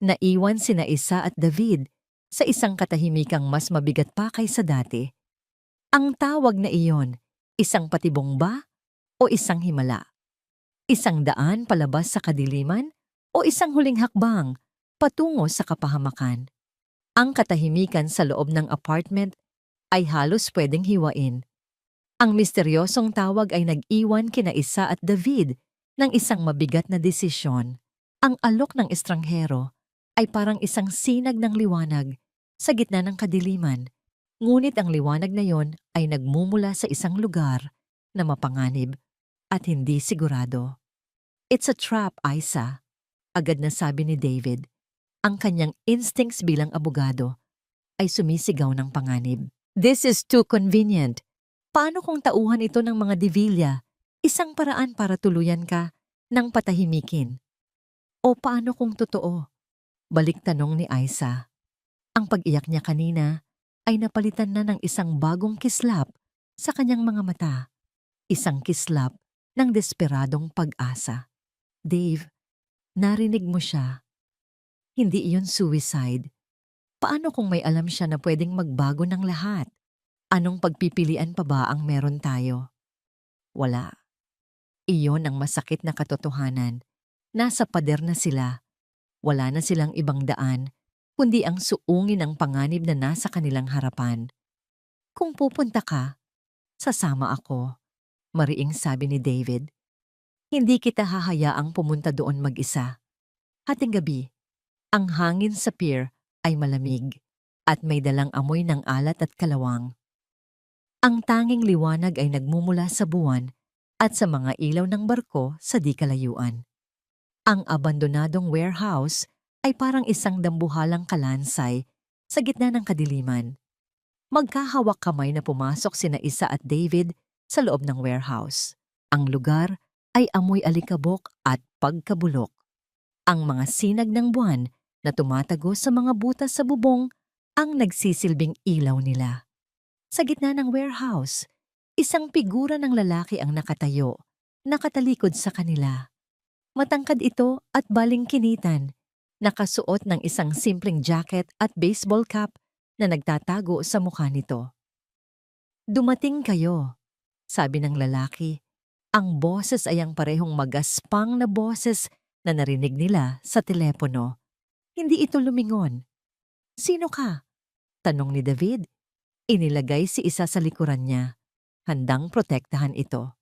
Naiwan sina Isa at David sa isang katahimikang mas mabigat pa kaysa dati. Ang tawag na iyon, isang patibong ba o isang himala? Isang daan palabas sa kadiliman o isang huling hakbang patungo sa kapahamakan? Ang katahimikan sa loob ng apartment ay halos pwedeng hiwain. Ang misteryosong tawag ay nag-iwan kina Isa at David ng isang mabigat na desisyon. Ang alok ng estranghero ay parang isang sinag ng liwanag sa gitna ng kadiliman. Ngunit ang liwanag na yon ay nagmumula sa isang lugar na mapanganib at hindi sigurado. It's a trap, Isa, agad na sabi ni David. Ang kanyang instincts bilang abogado ay sumisigaw ng panganib. This is too convenient. Paano kung tauhan ito ng mga Divilla? Isang paraan para tuluyan ka ng patahimikin. O paano kung totoo? Balik tanong ni Isa. Ang pag-iyak niya kanina ay napalitan na ng isang bagong kislap sa kanyang mga mata. Isang kislap ng desperadong pag-asa. Dave, narinig mo siya. Hindi iyon suicide. Paano kung may alam siya na pwedeng magbago ng lahat? Anong pagpipilian pa ba ang meron tayo? Wala. Iyon ang masakit na katotohanan. Nasa pader na sila. Wala na silang ibang daan, kundi ang suungin ng panganib na nasa kanilang harapan. Kung pupunta ka, sasama ako, mariing sabi ni David. Hindi kita hahayaang pumunta doon mag-isa. Hating gabi, ang hangin sa pier ay malamig at may dalang amoy ng alat at kalawang. Ang tanging liwanag ay nagmumula sa buwan at sa mga ilaw ng barko sa di kalayuan. Ang abandonadong warehouse ay parang isang dambuhalang kalansay sa gitna ng kadiliman. Magkahawak kamay na pumasok sina Isa at David sa loob ng warehouse. Ang lugar ay amoy alikabok at pagkabulok. Ang mga sinag ng buwan na tumatago sa mga butas sa bubong ang nagsisilbing ilaw nila. Sa gitna ng warehouse, isang figura ng lalaki ang nakatayo, nakatalikod sa kanila. Matangkad ito at balingkinitan, nakasuot ng isang simpleng jacket at baseball cap na nagtatago sa mukha nito. Dumating kayo, sabi ng lalaki. Ang boses ay ang parehong magaspang na boses na narinig nila sa telepono. Hindi ito lumingon. Sino ka? Tanong ni David. Inilagay si Isa sa likuran niya, handang protektahan ito.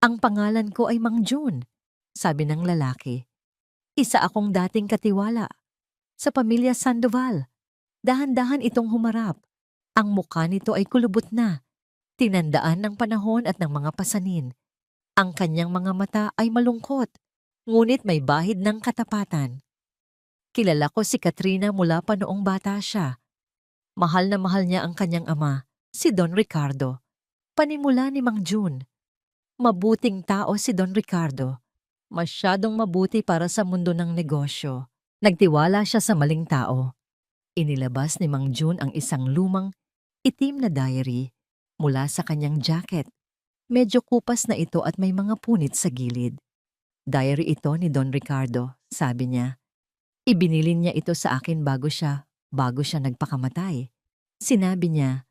Ang pangalan ko ay Mang Jun, sabi ng lalaki. Isa akong dating katiwala sa pamilya Sandoval. Dahan-dahan itong humarap. Ang mukha nito ay kulubot na, tinandaan ng panahon at ng mga pasanin. Ang kanyang mga mata ay malungkot, ngunit may bahid ng katapatan. Kilala ko si Katrina mula pa noong bata siya. Mahal na mahal niya ang kanyang ama, si Don Ricardo. Panimula ni Mang Jun. Mabuting tao si Don Ricardo. Masyadong mabuti para sa mundo ng negosyo. Nagtiwala siya sa maling tao. Inilabas ni Mang Jun ang isang lumang, itim na diary mula sa kanyang jacket. Medyo kupas na ito at may mga punit sa gilid. Diary ito ni Don Ricardo, sabi niya. Ibinilin niya ito sa akin bago siya nagpakamatay. Sinabi niya,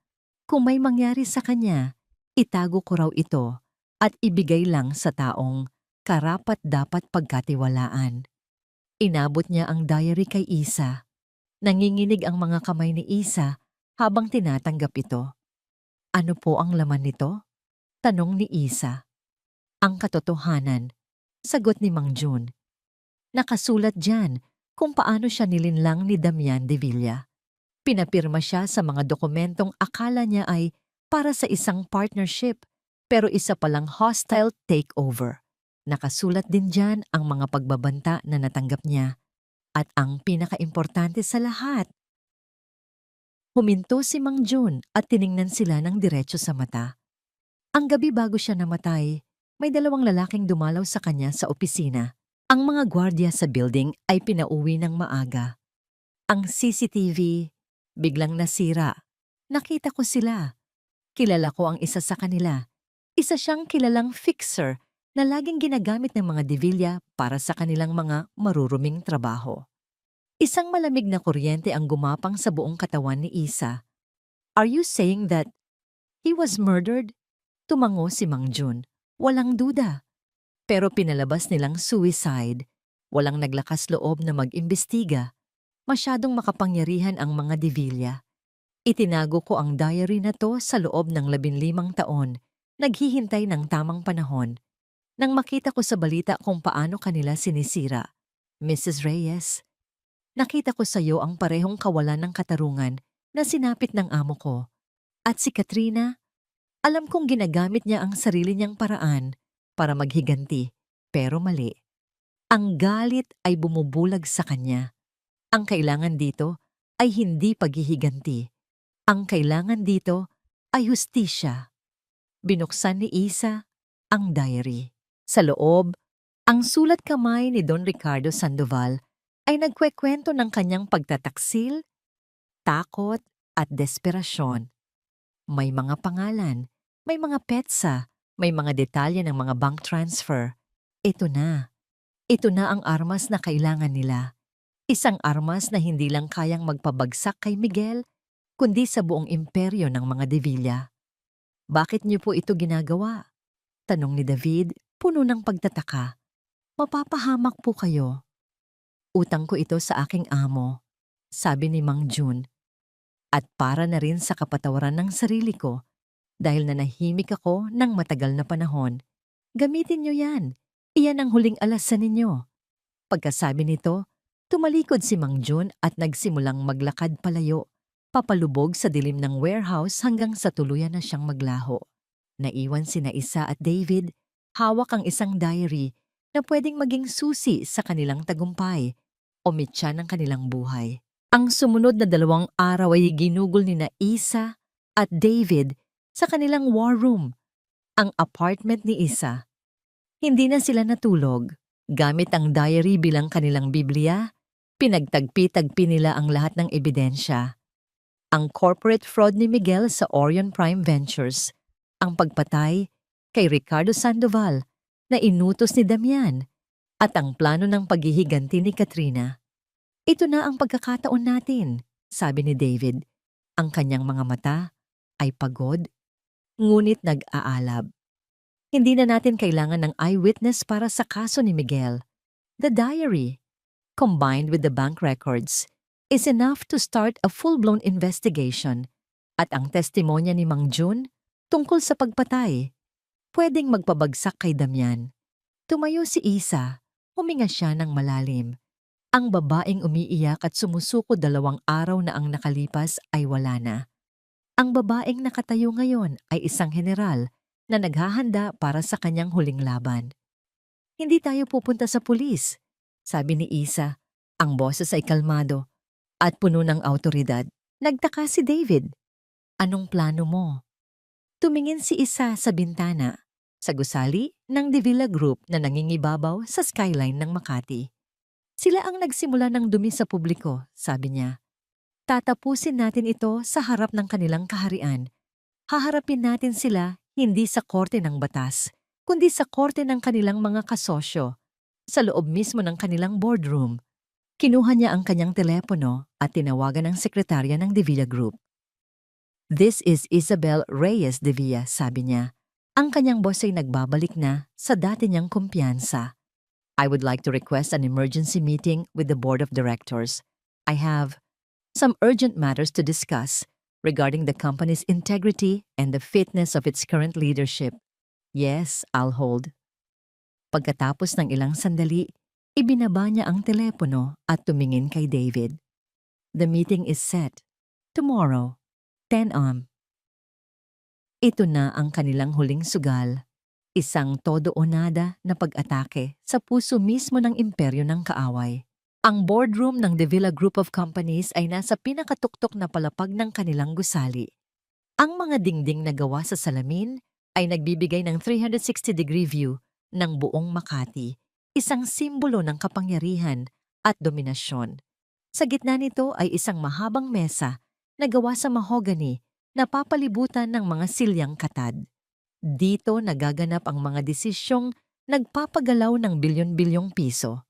kung may mangyari sa kanya, itago ko raw ito at ibigay lang sa taong karapat-dapat pagkatiwalaan. Inabot niya ang diary kay Isa. Nanginginig ang mga kamay ni Isa habang tinatanggap ito. Ano po ang laman nito? Tanong ni Isa. Ang katotohanan, sagot ni Mang Jun. Nakasulat diyan kung paano siya nilinlang ni Damian de Villa. Pinapirma siya sa mga dokumentong akala niya ay para sa isang partnership, pero isa palang hostile takeover. Nakasulat din diyan ang mga pagbabanta na natanggap niya. At ang pinakaimportante sa lahat, huminto si Mang Jun at tiningnan sila ng diretso sa mata. Ang gabi bago siya namatay, may dalawang lalaking dumalaw sa kanya sa opisina. Ang mga gwardiya sa building ay pinauwi ng maaga. Ang CCTV biglang nasira. Nakita ko sila. Kilala ko ang isa sa kanila. Isa siyang kilalang fixer na laging ginagamit ng mga De Villa para sa kanilang mga maruruming trabaho. Isang malamig na kuryente ang gumapang sa buong katawan ni Isa. Are you saying that he was murdered? Tumango si Mang Jun. Walang duda. Pero pinalabas nilang suicide. Walang naglakas loob na mag-imbestiga. Masyadong makapangyarihan ang mga De Villa. Itinago ko ang diary na to sa loob ng 15 taon, naghihintay ng tamang panahon. Nang makita ko sa balita kung paano kanila sinisira, Mrs. Reyes, nakita ko sa iyo ang parehong kawalan ng katarungan na sinapit ng amo ko. At si Katrina, alam kong ginagamit niya ang sarili niyang paraan para maghiganti, pero mali. Ang galit ay bumubulag sa kanya. Ang kailangan dito ay hindi paghihiganti. Ang kailangan dito ay hustisya. Binuksan ni Isa ang diary. Sa loob, ang sulat kamay ni Don Ricardo Sandoval ay nagkwekwento ng kanyang pagtataksil, takot at desperasyon. May mga pangalan, may mga petsa, may mga detalye ng mga bank transfer. Ito na. Ito na ang armas na kailangan nila. Isang armas na hindi lang kayang magpabagsak kay Miguel, kundi sa buong imperyo ng mga De Villa. Bakit niyo po ito ginagawa? Tanong ni David, puno ng pagtataka. Mapapahamak po kayo. Utang ko ito sa aking amo, sabi ni Mang Jun. At para na rin sa kapatawaran ng sarili ko, dahil nanahimik ako ng matagal na panahon. Gamitin niyo yan. Iyan ang huling alasan ninyo. Pagkasabi nito, tumalikod si Mang Jun at nagsimulang maglakad palayo, papalubog sa dilim ng warehouse hanggang sa tuluyan na siyang maglaho. Naiwan sina Isa at David, hawak ang isang diary na pwedeng maging susi sa kanilang tagumpay o mitya ng kanilang buhay. Ang sumunod na 2 araw ay ginugol ni na Isa at David sa kanilang war room, ang apartment ni Isa. Hindi na sila natulog. Gamit ang diary bilang kanilang Biblia, pinagtagpi-tagpi nila ang lahat ng ebidensya. Ang corporate fraud ni Miguel sa Orion Prime Ventures, ang pagpatay kay Ricardo Sandoval na inutos ni Damian, at ang plano ng paghihiganti ni Katrina. Ito na ang pagkakataon natin, sabi ni David. Ang kanyang mga mata ay pagod, ngunit nag-aalab. Hindi na natin kailangan ng eyewitness para sa kaso ni Miguel. The diary, combined with the bank records, is enough to start a full-blown investigation. At ang testimonya ni Mang Jun tungkol sa pagpatay, pwedeng magpabagsak kay Damian. Tumayo si Isa, huminga siya ng malalim. Ang babaeng umiiyak at sumusuko 2 araw na ang nakalipas ay wala na. Ang babaeng nakatayo ngayon ay isang general na naghahanda para sa kanyang huling laban. Hindi tayo pupunta sa pulis, sabi ni Isa. Ang boses ay kalmado at puno ng awtoridad. Nagtaka si David. Anong plano mo? Tumingin si Isa sa bintana, sa gusali ng De Villa Group na nangingibabaw sa skyline ng Makati. Sila ang nagsimula ng dumi sa publiko, sabi niya. Tatapusin natin ito sa harap ng kanilang kaharian. Haharapin natin sila hindi sa korte ng batas, kundi sa korte ng kanilang mga kasosyo, sa loob mismo ng kanilang boardroom. Kinuha niya ang kanyang telepono at tinawagan ang sekretarya ng De Villa Group. This is Isabel Reyes de Villa, sabi niya. Ang kanyang boss ay nagbabalik na sa dati niyang kumpiyansa. I would like to request an emergency meeting with the board of directors. I have some urgent matters to discuss regarding the company's integrity and the fitness of its current leadership. Yes, I'll hold. Pagkatapos ng ilang sandali, ibinaba niya ang telepono at tumingin kay David. The meeting is set. Tomorrow, 10 am. Ito na ang kanilang huling sugal. Isang todo o nada na pag-atake sa puso mismo ng imperyo ng kaaway. Ang boardroom ng De Villa Group of Companies ay nasa pinakatuktok na palapag ng kanilang gusali. Ang mga dingding na gawa sa salamin ay nagbibigay ng 360-degree view ng buong Makati, isang simbolo ng kapangyarihan at dominasyon. Sa gitna nito ay isang mahabang mesa na gawa sa mahogany na papalibutan ng mga silyang katad. Dito nagaganap ang mga desisyong nagpapagalaw ng bilyon-bilyong piso.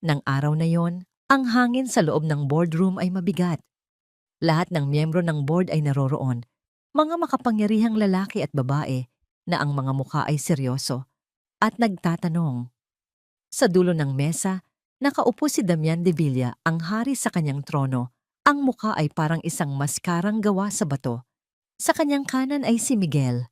Nang araw na yon, ang hangin sa loob ng boardroom ay mabigat. Lahat ng miyembro ng board ay naroroon, mga makapangyarihang lalaki at babae na ang mga mukha ay seryoso at nagtatanong. Sa dulo ng mesa, nakaupo si Damian de Villa, ang hari sa kanyang trono. Ang mukha ay parang isang maskarang gawa sa bato. Sa kanyang kanan ay si Miguel.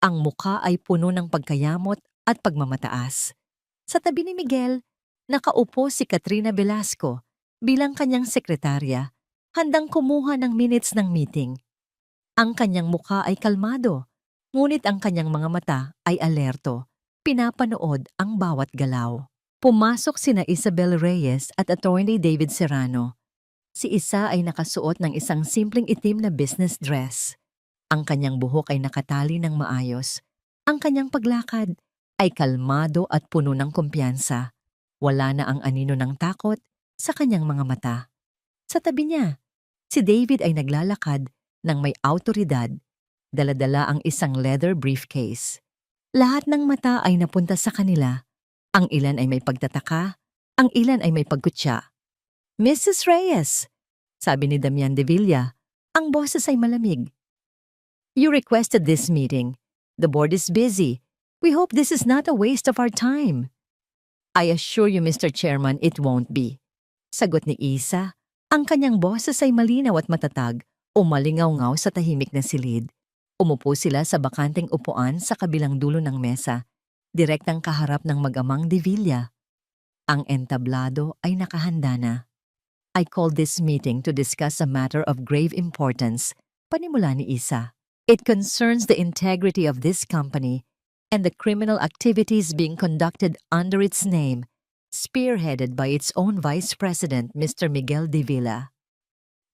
Ang mukha ay puno ng pagkayamot at pagmamataas. Sa tabi ni Miguel, nakaupo si Katrina Velasco bilang kanyang sekretarya, handang kumuha ng minutes ng meeting. Ang kanyang mukha ay kalmado, ngunit ang kanyang mga mata ay alerto, pinapanood ang bawat galaw. Pumasok sina Isabel Reyes at Attorney David Serrano. Si Isa ay nakasuot ng isang simpleng itim na business dress. Ang kanyang buhok ay nakatali ng maayos. Ang kanyang paglakad ay kalmado at puno ng kumpiyansa. Wala na ang anino ng takot sa kanyang mga mata. Sa tabi niya, si David ay naglalakad ng may awtoridad, dala-dala ang isang leather briefcase. Lahat ng mata ay napunta sa kanila. Ang ilan ay may pagtataka, ang ilan ay may pagkutya. Mrs. Reyes, sabi ni Damian de Villa, ang boses ay malamig. You requested this meeting. The board is busy. We hope this is not a waste of our time. I assure you, Mr. Chairman, it won't be. Sagot ni Isa, ang kanyang boses ay malinaw at matatag, umalingaw-ngaw sa tahimik na silid. Umupo sila sa bakanteng upuan sa kabilang dulo ng mesa, direktang kaharap ng mag-amang de Villa. Ang entablado ay nakahanda na. I called this meeting to discuss a matter of grave importance, panimula ni Isa. It concerns the integrity of this company and the criminal activities being conducted under its name, spearheaded by its own Vice President, Mr. Miguel de Villa.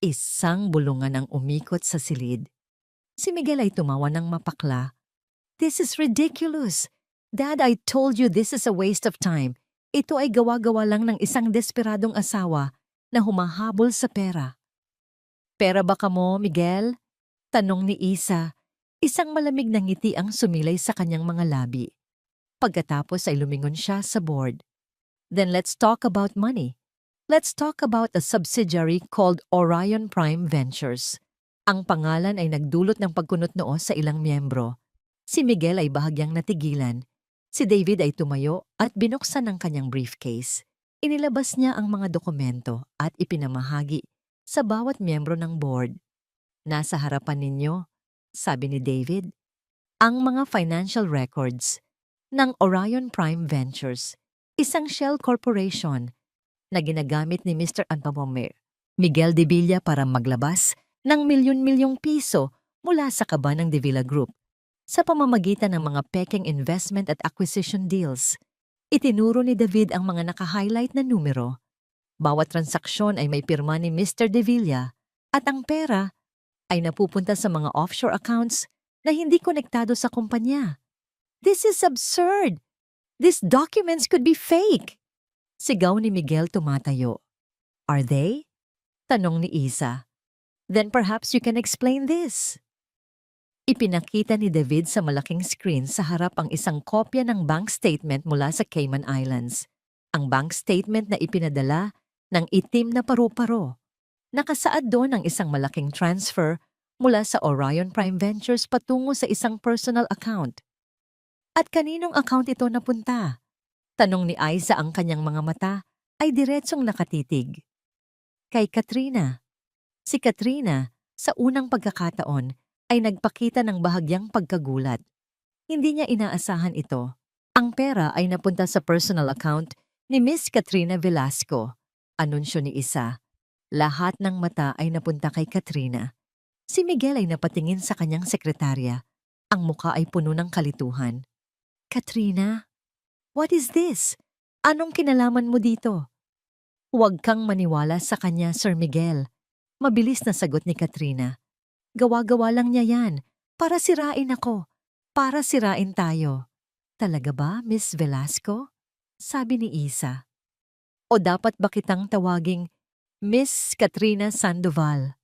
Isang bulungan ang umikot sa silid. Si Miguel ay tumawa ng mapakla. This is ridiculous. Dad, I told you this is a waste of time. Ito ay gawa-gawa lang ng isang desperadong asawa na humahabol sa pera. Pera ba ka mo, Miguel? Tanong ni Isa. Isang malamig na ngiti ang sumilay sa kanyang mga labi. Pagkatapos ay lumingon siya sa board. Then let's talk about money. Let's talk about a subsidiary called Orion Prime Ventures. Ang pangalan ay nagdulot ng pagkunot-noo sa ilang miyembro. Si Miguel ay bahagyang natigilan. Si David ay tumayo at binuksan ang kanyang briefcase. Inilabas niya ang mga dokumento at ipinamahagi sa bawat miyembro ng board. Nasa harapan ninyo, sabi ni David, ang mga financial records ng Orion Prime Ventures, isang shell corporation na ginagamit ni Mr. Anpamome Miguel de Villa para maglabas ng milyon-milyong piso mula sa kaba ng De Villa Group sa pamamagitan ng mga peking investment at acquisition deals. Itinuro ni David ang mga naka-highlight na numero. Bawat transaksyon ay may pirma ni Mr. De Villa at ang pera ay napupunta sa mga offshore accounts na hindi konektado sa kumpanya. This is absurd! These documents could be fake! Sigaw ni Miguel tumatayo. Are they? Tanong ni Isa. Then perhaps you can explain this. Ipinakita ni David sa malaking screen sa harap ang isang kopya ng bank statement mula sa Cayman Islands. Ang bank statement na ipinadala ng itim na paru-paro. Nakasaad doon ang isang malaking transfer mula sa Orion Prime Ventures patungo sa isang personal account. At kaninong account ito napunta? Tanong ni Aiza, ang kanyang mga mata ay diretsong nakatitig. Kay Katrina. Si Katrina, sa unang pagkakataon, ay nagpakita ng bahagyang pagkagulat. Hindi niya inaasahan ito. Ang pera ay napunta sa personal account ni Miss Katrina Velasco. Anunsyo ni Isa. Lahat ng mata ay napunta kay Katrina. Si Miguel ay napatingin sa kanyang sekretarya. Ang muka ay puno ng kalituhan. Katrina, what is this? Anong kinalaman mo dito? Huwag kang maniwala sa kanya, Sir Miguel. Mabilis na sagot ni Katrina. Gawa-gawa lang niya yan. Para sirain ako. Para sirain tayo. Talaga ba, Miss Velasco? Sabi ni Isa. O dapat ba kitang tawaging Miss Katrina Sandoval?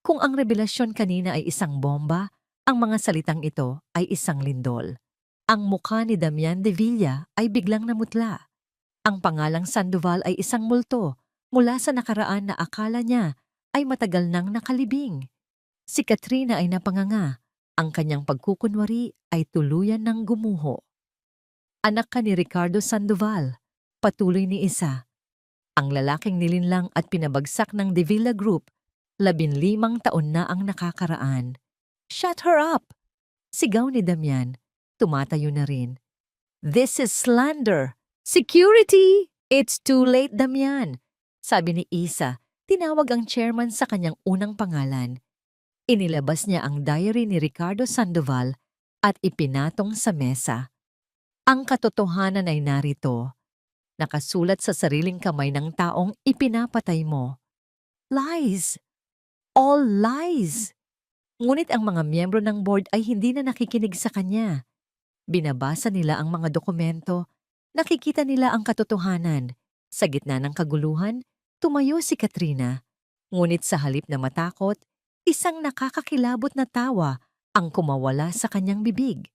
Kung ang revelasyon kanina ay isang bomba, ang mga salitang ito ay isang lindol. Ang mukha ni Damian de Villa ay biglang namutla. Ang pangalang Sandoval ay isang multo mula sa nakaraan na akala niya ay matagal nang nakalibing. Si Katrina ay napanganga. Ang kanyang pagkukunwari ay tuluyan ng gumuho. Anak ka ni Ricardo Sandoval, patuloy ni Isa. Ang lalaking nilinlang at pinabagsak ng De Villa Group, 15 taon na ang nakakaraan. Shut her up! Sigaw ni Damian. Tumatayo na rin. This is slander! Security! It's too late, Damian! Sabi ni Isa, tinawag ang chairman sa kanyang unang pangalan. Inilabas niya ang diary ni Ricardo Sandoval at ipinatong sa mesa. Ang katotohanan ay narito. Nakasulat sa sariling kamay ng taong ipinapatay mo. Lies! All lies! Ngunit ang mga miyembro ng board ay hindi na nakikinig sa kanya. Binabasa nila ang mga dokumento. Nakikita nila ang katotohanan. Sa gitna ng kaguluhan, tumayo si Katrina. Ngunit sa halip na matakot, isang nakakakilabot na tawa ang kumawala sa kanyang bibig.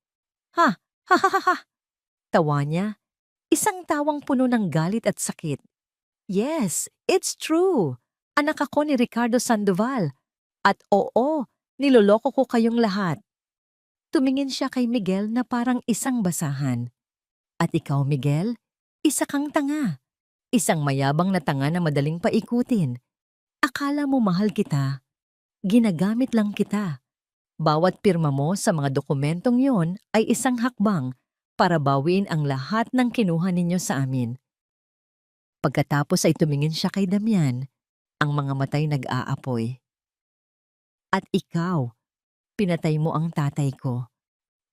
Ha! Ha ha ha ha! Tawa niya, isang tawang puno ng galit at sakit. Yes, it's true. Anak ako ni Ricardo Sandoval. At oo, niloloko ko kayong lahat. Tumingin siya kay Miguel na parang isang basahan. At ikaw, Miguel, isa kang tanga. Isang mayabang na tanga na madaling paikutin. Akala mo mahal kita. Ginagamit lang kita. Bawat pirma mo sa mga dokumentong yon ay isang hakbang para bawiin ang lahat ng kinuha ninyo sa amin. Pagkatapos ay tumingin siya kay Damian, ang mga matay nag-aapoy. At ikaw, pinatay mo ang tatay ko.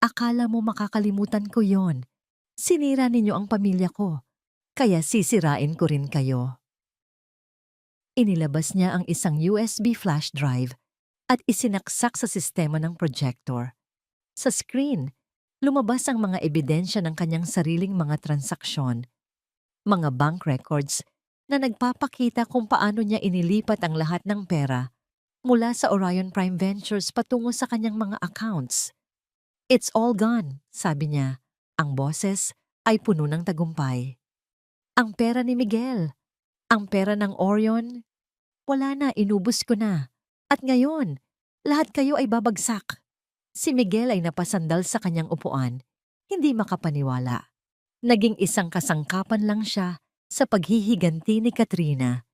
Akala mo makakalimutan ko yon. Sinira ninyo ang pamilya ko, kaya sisirain ko rin kayo. Inilabas niya ang isang USB flash drive at isinaksak sa sistema ng projector. Sa screen, lumabas ang mga ebidensya ng kanyang sariling mga transaksyon, mga bank records na nagpapakita kung paano niya inilipat ang lahat ng pera mula sa Orion Prime Ventures patungo sa kanyang mga accounts. It's all gone, sabi niya. Ang boses ay puno ng tagumpay. Ang pera ni Miguel, ang pera ng Orion, wala na, inubos ko na. At ngayon, lahat kayo ay babagsak. Si Miguel ay napasandal sa kanyang upuan, hindi makapaniwala. Naging isang kasangkapan lang siya sa paghihiganti ni Katrina.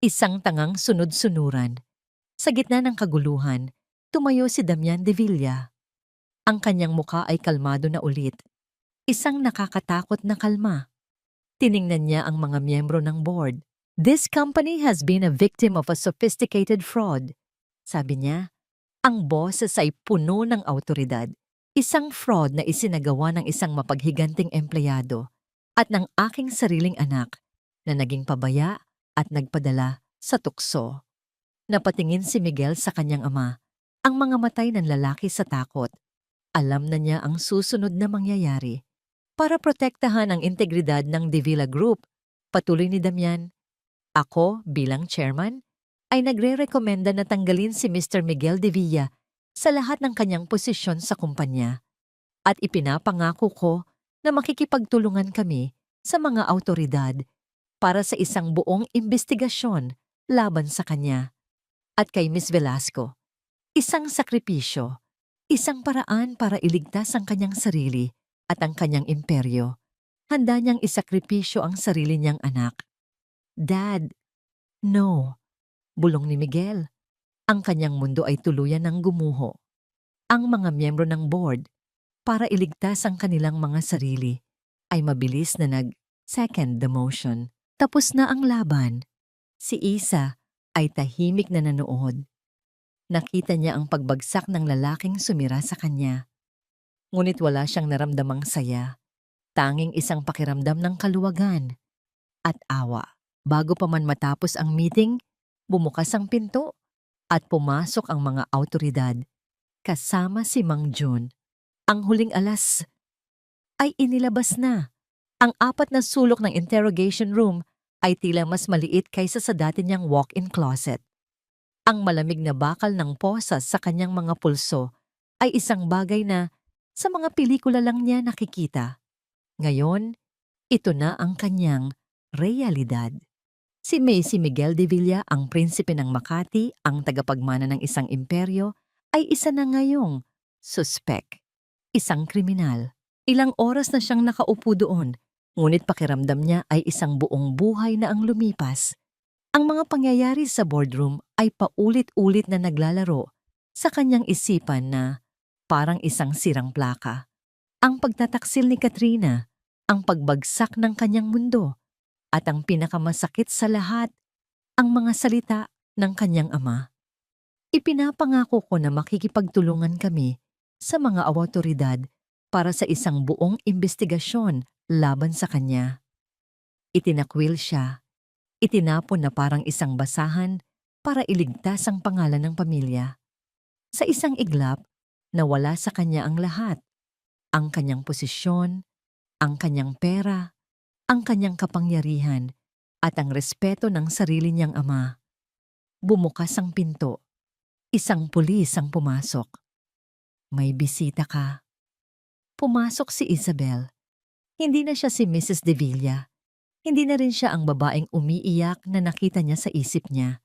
Isang tangang sunod-sunuran. Sa gitna ng kaguluhan, tumayo si Damian de Villa. Ang kanyang muka ay kalmado na ulit. Isang nakakatakot na kalma. Tiningnan niya ang mga miyembro ng board. "This company has been a victim of a sophisticated fraud." Sabi niya, ang boses ay puno ng awtoridad. Isang fraud na isinagawa ng isang mapaghiganting empleyado at ng aking sariling anak na naging pabaya at nagpadala sa tukso. Napatingin si Miguel sa kanyang ama. Ang mga matay ng lalaki sa takot. Alam na niya ang susunod na mangyayari. Para protektahan ang integridad ng De Villa Group, patuloy ni Damian, ako bilang chairman ay nagre-rekomenda na tanggalin si Mr. Miguel de Villa sa lahat ng kanyang posisyon sa kumpanya at ipinapangako ko na makikipagtulungan kami sa mga awtoridad para sa isang buong imbestigasyon laban sa kanya. At kay Miss Velasco, isang sakripisyo, isang paraan para iligtas ang kanyang sarili at ang kanyang imperyo. Handa niyang isakripisyo ang sarili niyang anak. "Dad, no," bulong ni Miguel. Ang kanyang mundo ay tuluyan ng gumuho. Ang mga miyembro ng board, para iligtas ang kanilang mga sarili, ay mabilis na nag-second demotion. Tapos na ang laban. Si Isa ay tahimik na nanood. Nakita niya ang pagbagsak ng lalaking sumira sa kanya. Ngunit wala siyang naramdamang saya. Tanging isang pakiramdam ng kaluwagan at awa. Bago pa man matapos ang meeting, bumukas ang pinto at pumasok ang mga awtoridad kasama si Mang Jun. Ang huling alas ay inilabas na. Ang 4 na sulok ng interrogation room ay tila mas maliit kaysa sa dati niyang walk-in closet. Ang malamig na bakal ng posas sa kanyang mga pulso ay isang bagay na sa mga pelikula lang niya nakikita. Ngayon, ito na ang kanyang realidad. Si Macy Miguel de Villa, ang prinsipe ng Makati, ang tagapagmana ng isang imperyo, ay isa na ngayong suspek, isang kriminal. Ilang oras na siyang nakaupo doon, ngunit pakiramdam niya ay isang buong buhay na ang lumipas. Ang mga pangyayari sa boardroom ay paulit-ulit na naglalaro sa kanyang isipan na parang isang sirang plaka. Ang pagtataksil ni Katrina, ang pagbagsak ng kanyang mundo, at ang pinakamasakit sa lahat, ang mga salita ng kanyang ama. Ipinapangako ko na makikipagtulungan kami sa mga awtoridad para sa isang buong imbestigasyon laban sa kanya. Itinakwil siya. Itinapon na parang isang basahan para iligtas ang pangalan ng pamilya. Sa isang iglap, nawala sa kanya ang lahat. Ang kanyang posisyon, ang kanyang pera, ang kanyang kapangyarihan, at ang respeto ng sarili niyang ama. Bumukas ang pinto. Isang pulis ang pumasok. "May bisita ka." Pumasok si Isabel. Hindi na siya si Mrs. De Villa. Hindi na rin siya ang babaeng umiiyak na nakita niya sa isip niya.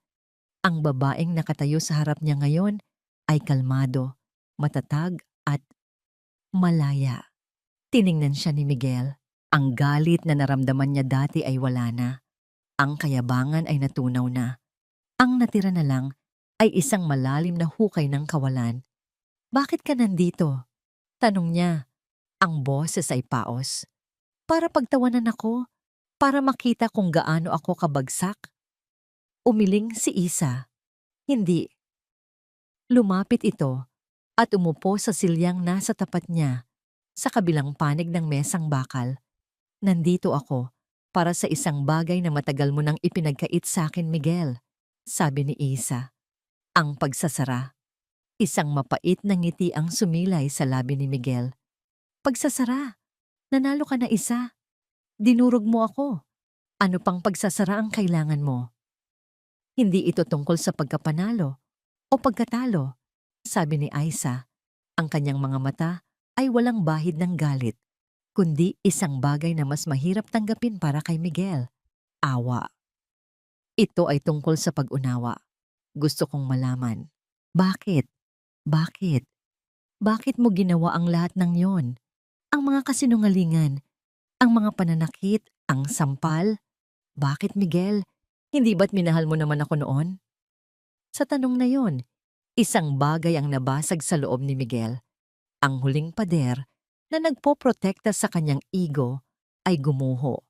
Ang babaeng nakatayo sa harap niya ngayon ay kalmado, matatag at malaya. Tiningnan siya ni Miguel. Ang galit na naramdaman niya dati ay wala na. Ang kayabangan ay natunaw na. Ang natira na lang ay isang malalim na hukay ng kawalan. "Bakit ka nandito?" tanong niya. Ang boses ay paos. "Para pagtawanan ako, para makita kung gaano ako kabagsak." Umiling si Isa. "Hindi." Lumapit ito at umupo sa silyang nasa tapat niya, sa kabilang panig ng mesang bakal. "Nandito ako para sa isang bagay na matagal mo nang ipinagkait sa akin, Miguel," sabi ni Isa. Ang pagsasara. Isang mapait na ngiti ang sumilay sa labi ni Miguel. "Pagsasara? Nanalo ka na, Isa. Dinurog mo ako. Ano pang pagsasara ang kailangan mo?" "Hindi ito tungkol sa pagkapanalo o pagkatalo," sabi ni Isa. Ang kanyang mga mata ay walang bahid ng galit, kundi isang bagay na mas mahirap tanggapin para kay Miguel. Awa. "Ito ay tungkol sa pag-unawa. Gusto kong malaman. Bakit? Bakit? Bakit mo ginawa ang lahat ng yon? Ang mga kasinungalingan, ang mga pananakit, ang sampal. Bakit, Miguel? Hindi ba't minahal mo naman ako noon?" Sa tanong na yon, isang bagay ang nabasag sa loob ni Miguel. Ang huling pader na nagpoprotekta sa kanyang ego ay gumuho.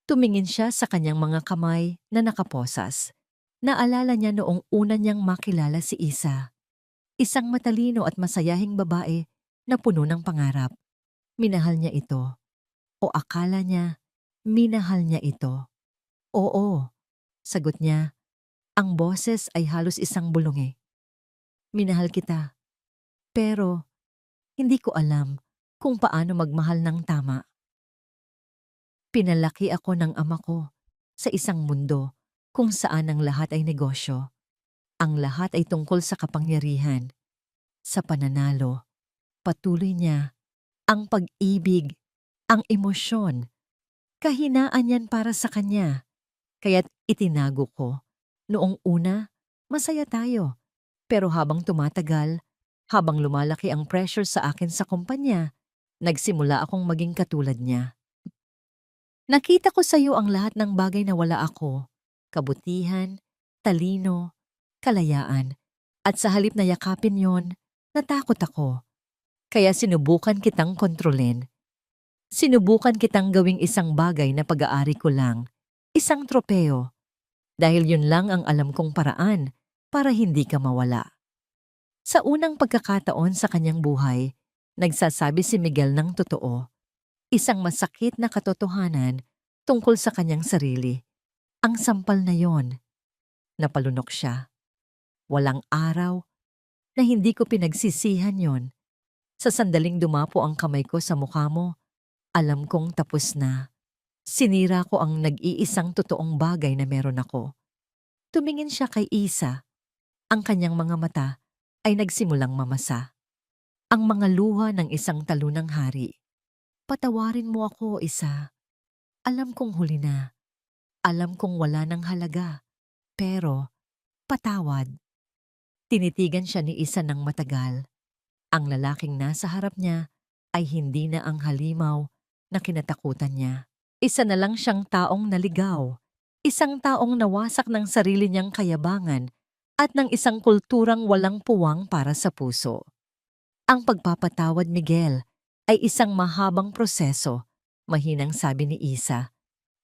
Tumingin siya sa kanyang mga kamay na nakaposas. Naalala niya noong una niyang makilala si Isa. Isang matalino at masayahing babae na puno ng pangarap. Minahal niya ito. O akala niya, minahal niya ito. Oo, sagot niya. Ang boses ay halos isang bulong. Minahal kita. Pero hindi ko alam kung paano magmahal ng tama. Pinalaki ako ng ama ko sa isang mundo kung saan ang lahat ay negosyo. Ang lahat ay tungkol sa kapangyarihan, sa pananalo. Patuloy niya, ang pag-ibig, ang emosyon. Kahinaan yan para sa kanya. Kaya't itinago ko. Noong una, masaya tayo. Pero habang tumatagal, habang lumalaki ang pressure sa akin sa kumpanya, nagsimula akong maging katulad niya. Nakita ko sa iyo ang lahat ng bagay na wala ako. Kabutihan, talino, kalayaan. At sa halip na yakapin yon, natakot ako. Kaya sinubukan kitang kontrolin. Sinubukan kitang gawing isang bagay na pag-aari ko lang. Isang tropeo. Dahil yun lang ang alam kong paraan para hindi ka mawala. Sa unang pagkakataon sa kanyang buhay, nagsasabi si Miguel ng totoo. Isang masakit na katotohanan tungkol sa kanyang sarili. Ang sampal na yon. Napalunok siya. Walang araw na hindi ko pinagsisihan yon. Sa sandaling dumapo ang kamay ko sa mukha mo, alam kong tapos na. Sinira ko ang nag-iisang totoong bagay na meron ako. Tumingin siya kay Isa. Ang kanyang mga mata ay nagsimulang mamasa. Ang mga luha ng isang talunang hari. Patawarin mo ako, Isa. Alam kong huli na. Alam kong wala ng halaga. Pero, patawad. Tinitigan siya ni Isa ng matagal. Ang lalaking nasa harap niya ay hindi na ang halimaw na kinatakutan niya. Isa na lang siyang taong naligaw. Isang taong nawasak ng sarili niyang kayabangan at ng isang kulturang walang puwang para sa puso. Ang pagpapatawad, Miguel, ay isang mahabang proseso, mahinang sabi ni Isa.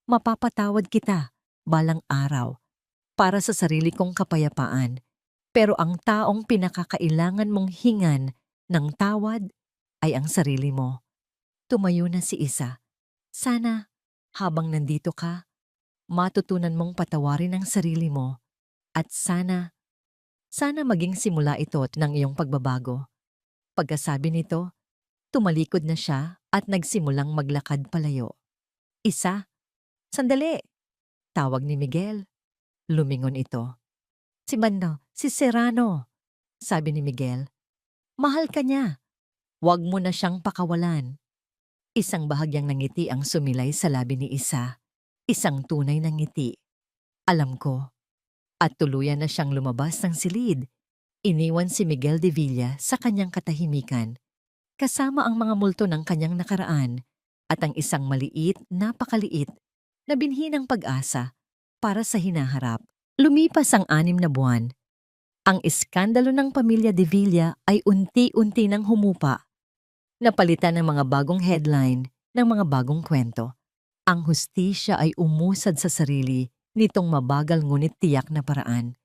Mapapatawad kita, balang araw, para sa sarili kong kapayapaan. Pero ang taong pinakakailangan mong hingan ng tawad ay ang sarili mo. Tumayo na si Isa. Sana, habang nandito ka, matutunan mong patawarin ang sarili mo. At sana maging simula ito ng iyong pagbabago. Pagkasabi nito, tumalikod na siya at nagsimulang maglakad palayo. Isa, sandali! Tawag ni Miguel. Lumingon ito. Si Serrano, sabi ni Miguel. Mahal ka niya. Huwag mo na siyang pakawalan. Isang bahagyang ngiti ang sumilay sa labi ni Isa. Isang tunay na ngiti. Alam ko. At tuluyan na siyang lumabas ng silid. Iniwan si Miguel de Villa sa kanyang katahimikan, kasama ang mga multo ng kanyang nakaraan at ang isang maliit, napakaliit na binhi ng pag-asa para sa hinaharap. Lumipas ang 6 na buwan. Ang iskandalo ng pamilya de Villa ay unti-unti nang humupa. Napalitan ng mga bagong headline ng mga bagong kwento. Ang hustisya ay umusad sa sarili nitong mabagal ngunit tiyak na paraan.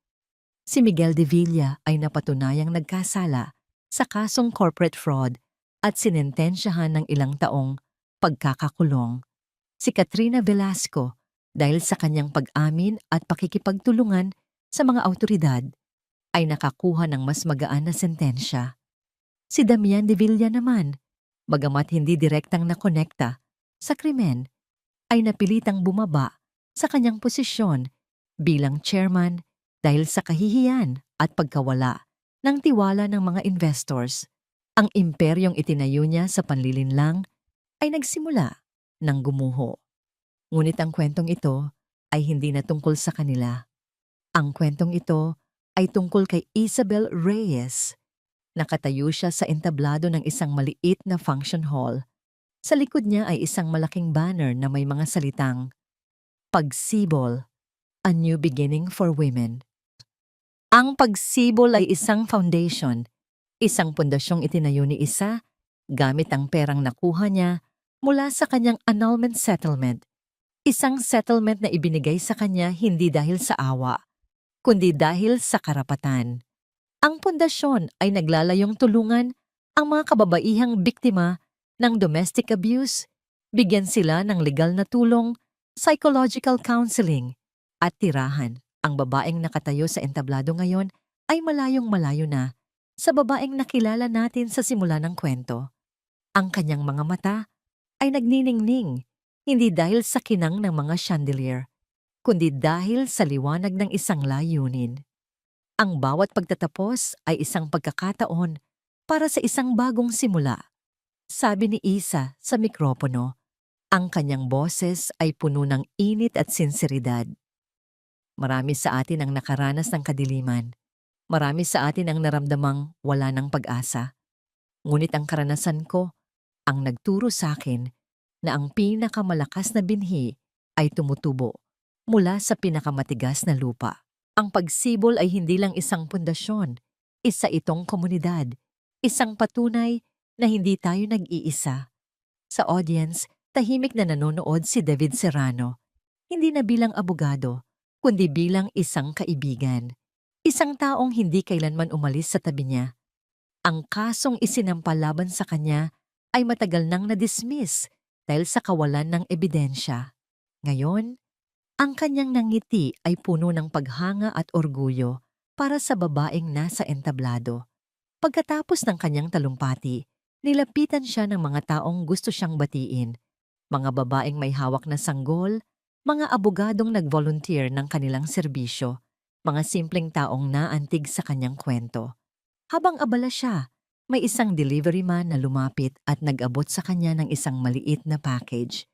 Si Miguel de Villa ay napatunayang nagkasala sa kasong corporate fraud at sinentensyahan ng ilang taong pagkakakulong. Si Katrina Velasco, dahil sa kanyang pag-amin at pakikipagtulungan sa mga awtoridad, ay nakakuha ng mas magaan na sentensya. Si Damian de Villa naman, bagamat hindi direktang nakonekta sa krimen, ay napilitang bumaba sa kanyang posisyon bilang chairman dahil sa kahihiyan at pagkawala ng tiwala ng mga investors. Ang imperyong itinayo niya sa panlilinlang ay nagsimula ng gumuho. Ngunit ang kwentong ito ay hindi na tungkol sa kanila. Ang kwentong ito ay tungkol kay Isabel Reyes. Nakatayo siya sa entablado ng isang maliit na function hall. Sa likod niya ay isang malaking banner na may mga salitang, Pagsibol, a new beginning for women. Ang Pagsibol ay isang foundation, isang pundasyong itinayo ni Isa gamit ang perang nakuha niya mula sa kanyang annulment settlement. Isang settlement na ibinigay sa kanya hindi dahil sa awa, kundi dahil sa karapatan. Ang pundasyon ay naglalayong tulungan ang mga kababaihang biktima ng domestic abuse, bigyan sila ng legal na tulong, psychological counseling, at tirahan. Ang babaeng nakatayo sa entablado ngayon ay malayong malayo na sa babaeng nakilala natin sa simula ng kwento. Ang kanyang mga mata ay nagniningning, hindi dahil sa kinang ng mga chandelier, kundi dahil sa liwanag ng isang layunin. Ang bawat pagtatapos ay isang pagkakataon para sa isang bagong simula. Sabi ni Isa sa mikropono, ang kanyang boses ay puno ng init at sinseridad. Marami sa atin ang nakaranas ng kadiliman. Marami sa atin ang naramdamang wala ng pag-asa. Ngunit ang karanasan ko ang nagturo sa akin na ang pinakamalakas na binhi ay tumutubo mula sa pinakamatigas na lupa. Ang pagsibol ay hindi lang isang pundasyon, isa itong komunidad, isang patunay na hindi tayo nag-iisa. Sa audience, tahimik na nanonood si David Serrano, hindi na bilang abogado, kundi bilang isang kaibigan. Isang taong hindi kailanman umalis sa tabi niya. Ang kasong isinampa laban sa kanya ay matagal nang na-dismiss dahil sa kawalan ng ebidensya. Ngayon, ang kanyang nangiti ay puno ng paghanga at orgulyo para sa babaeng nasa entablado. Pagkatapos ng kanyang talumpati, nilapitan siya ng mga taong gusto siyang batiin. Mga babaeng may hawak na sanggol, mga abogadong nag-volunteer ng kanilang serbisyo, mga simpleng taong naantig sa kanyang kwento. Habang abala siya, may isang delivery man na lumapit at nag-abot sa kanya ng isang maliit na package.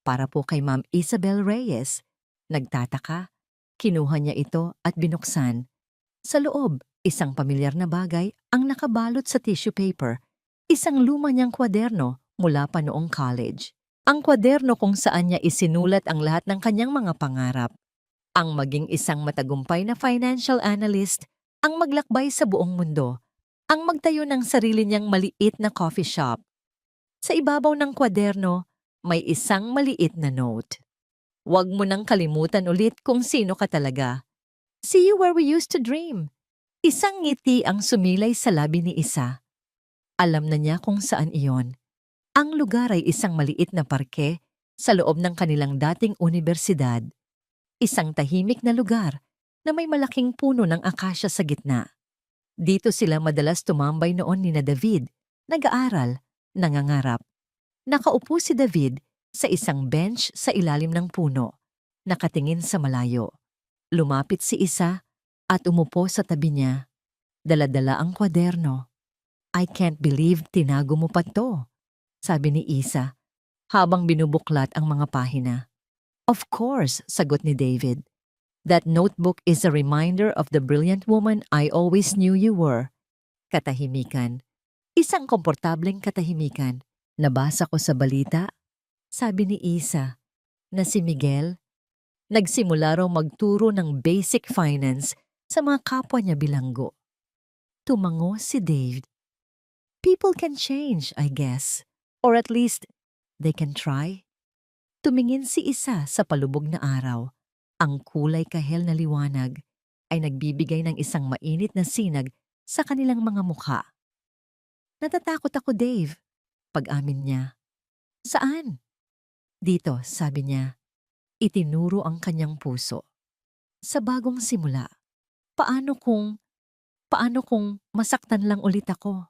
Para po kay Ma'am Isabel Reyes. Nagtataka, kinuha niya ito at binuksan. Sa loob, isang pamilyar na bagay ang nakabalot sa tissue paper, isang luma niyang kwaderno mula pa noong college. Ang kwaderno kung saan niya isinulat ang lahat ng kanyang mga pangarap. Ang maging isang matagumpay na financial analyst, ang maglakbay sa buong mundo, ang magtayo ng sarili niyang maliit na coffee shop. Sa ibabaw ng kwaderno, may isang maliit na note. Huwag mo nang kalimutan ulit kung sino ka talaga. See you where we used to dream. Isang ngiti ang sumilay sa labi ni Isa. Alam na niya kung saan iyon. Ang lugar ay isang maliit na parke sa loob ng kanilang dating unibersidad. Isang tahimik na lugar na may malaking puno ng akasya sa gitna. Dito sila madalas tumambay noon ni David, nag-aaral, nangangarap. Nakaupo si David sa isang bench sa ilalim ng puno, nakatingin sa malayo. Lumapit si Isa at umupo sa tabi niya. Dala-dala ang kwaderno. I can't believe tinago mo pa to, sabi ni Isa, habang binubuklat ang mga pahina. Of course, sagot ni David. That notebook is a reminder of the brilliant woman I always knew you were. Katahimikan. Isang komportableng katahimikan. Nabasa ko sa balita, sabi ni Isa, na si Miguel nagsimula raw magturo ng basic finance sa mga kapwa niya bilanggo. Tumango si Dave. People can change, I guess. Or at least, they can try. Tumingin si Isa sa palubog na araw. Ang kulay kahel na liwanag ay nagbibigay ng isang mainit na sinag sa kanilang mga mukha. Natatakot ako, Dave, pag-amin niya. Saan? Dito, sabi niya. Itinuro ang kanyang puso. Sa bagong simula, paano kung masaktan lang ulit ako?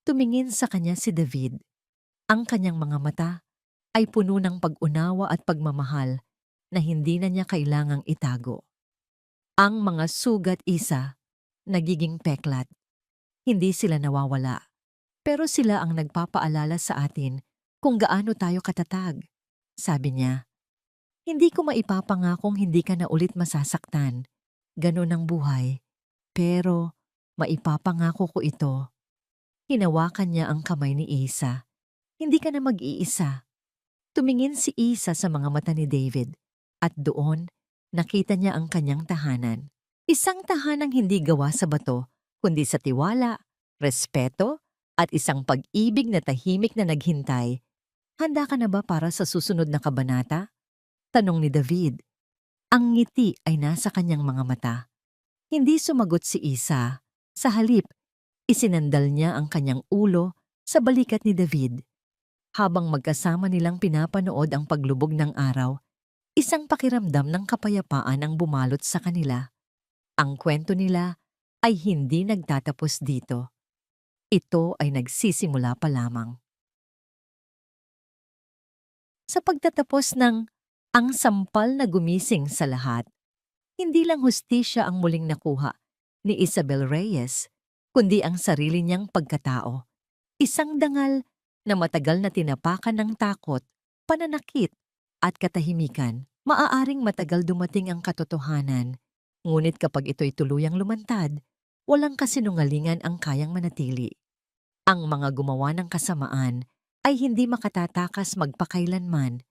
Tumingin sa kanya si David. Ang kanyang mga mata ay puno ng pag-unawa at pagmamahal na hindi na niya kailangang itago. Ang mga sugat, Isa, nagiging peklat. Hindi sila nawawala. Pero sila ang nagpapaalala sa atin kung gaano tayo katatag. Sabi niya, hindi ko maipapangakong hindi ka na ulit masasaktan. Ganon ang buhay. Pero maipapangako ko ito. Hinawakan niya ang kamay ni Isa. Hindi ka na mag-iisa. Tumingin si Isa sa mga mata ni David at doon nakita niya ang kanyang tahanan. Isang tahanang hindi gawa sa bato, kundi sa tiwala, respeto at isang pag-ibig na tahimik na naghintay. Handa ka na ba para sa susunod na kabanata? Tanong ni David. Ang ngiti ay nasa kanyang mga mata. Hindi sumagot si Isa. Sa halip, isinandal niya ang kanyang ulo sa balikat ni David. Habang magkasama nilang pinapanood ang paglubog ng araw, isang pakiramdam ng kapayapaan ang bumalot sa kanila. Ang kwento nila ay hindi nagtatapos dito. Ito ay nagsisimula pa lamang. Sa pagtatapos ng ang sampal na gumising sa lahat, hindi lang hustisya ang muling nakuha ni Isabel Reyes, kundi ang sarili niyang pagkatao. Isang dangal na matagal na tinapakan ng takot, pananakit at katahimikan. Maaaring matagal dumating ang katotohanan, ngunit kapag ito'y tuluyang lumantad, walang kasinungalingan ang kayang manatili. Ang mga gumawa ng kasamaan ay hindi makatatakas magpakailanman,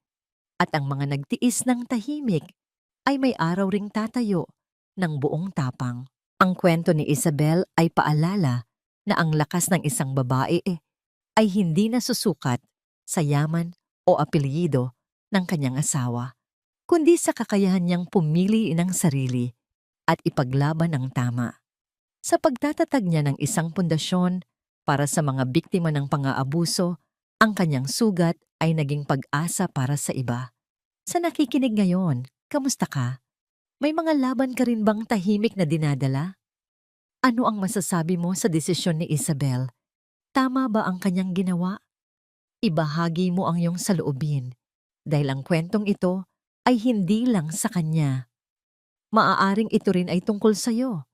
at ang mga nagtiis ng tahimik ay may araw ring tatayo ng buong tapang. Ang kwento ni Isabel ay paalala na ang lakas ng isang babae ay hindi nasusukat sa yaman o apelyido ng kanyang asawa, kundi sa kakayahan niyang pumili ng sarili at ipaglaban ang tama. Sa pagtatatag niya ng isang pundasyon para sa mga biktima ng pang-aabuso, ang kanyang sugat ay naging pag-asa para sa iba. Sa nakikinig ngayon, kamusta ka? May mga laban ka rin bang tahimik na dinadala? Ano ang masasabi mo sa desisyon ni Isabel? Tama ba ang kanyang ginawa? Ibahagi mo ang iyong saloobin, dahil ang kwentong ito ay hindi lang sa kanya. Maaaring ito rin ay tungkol sa iyo.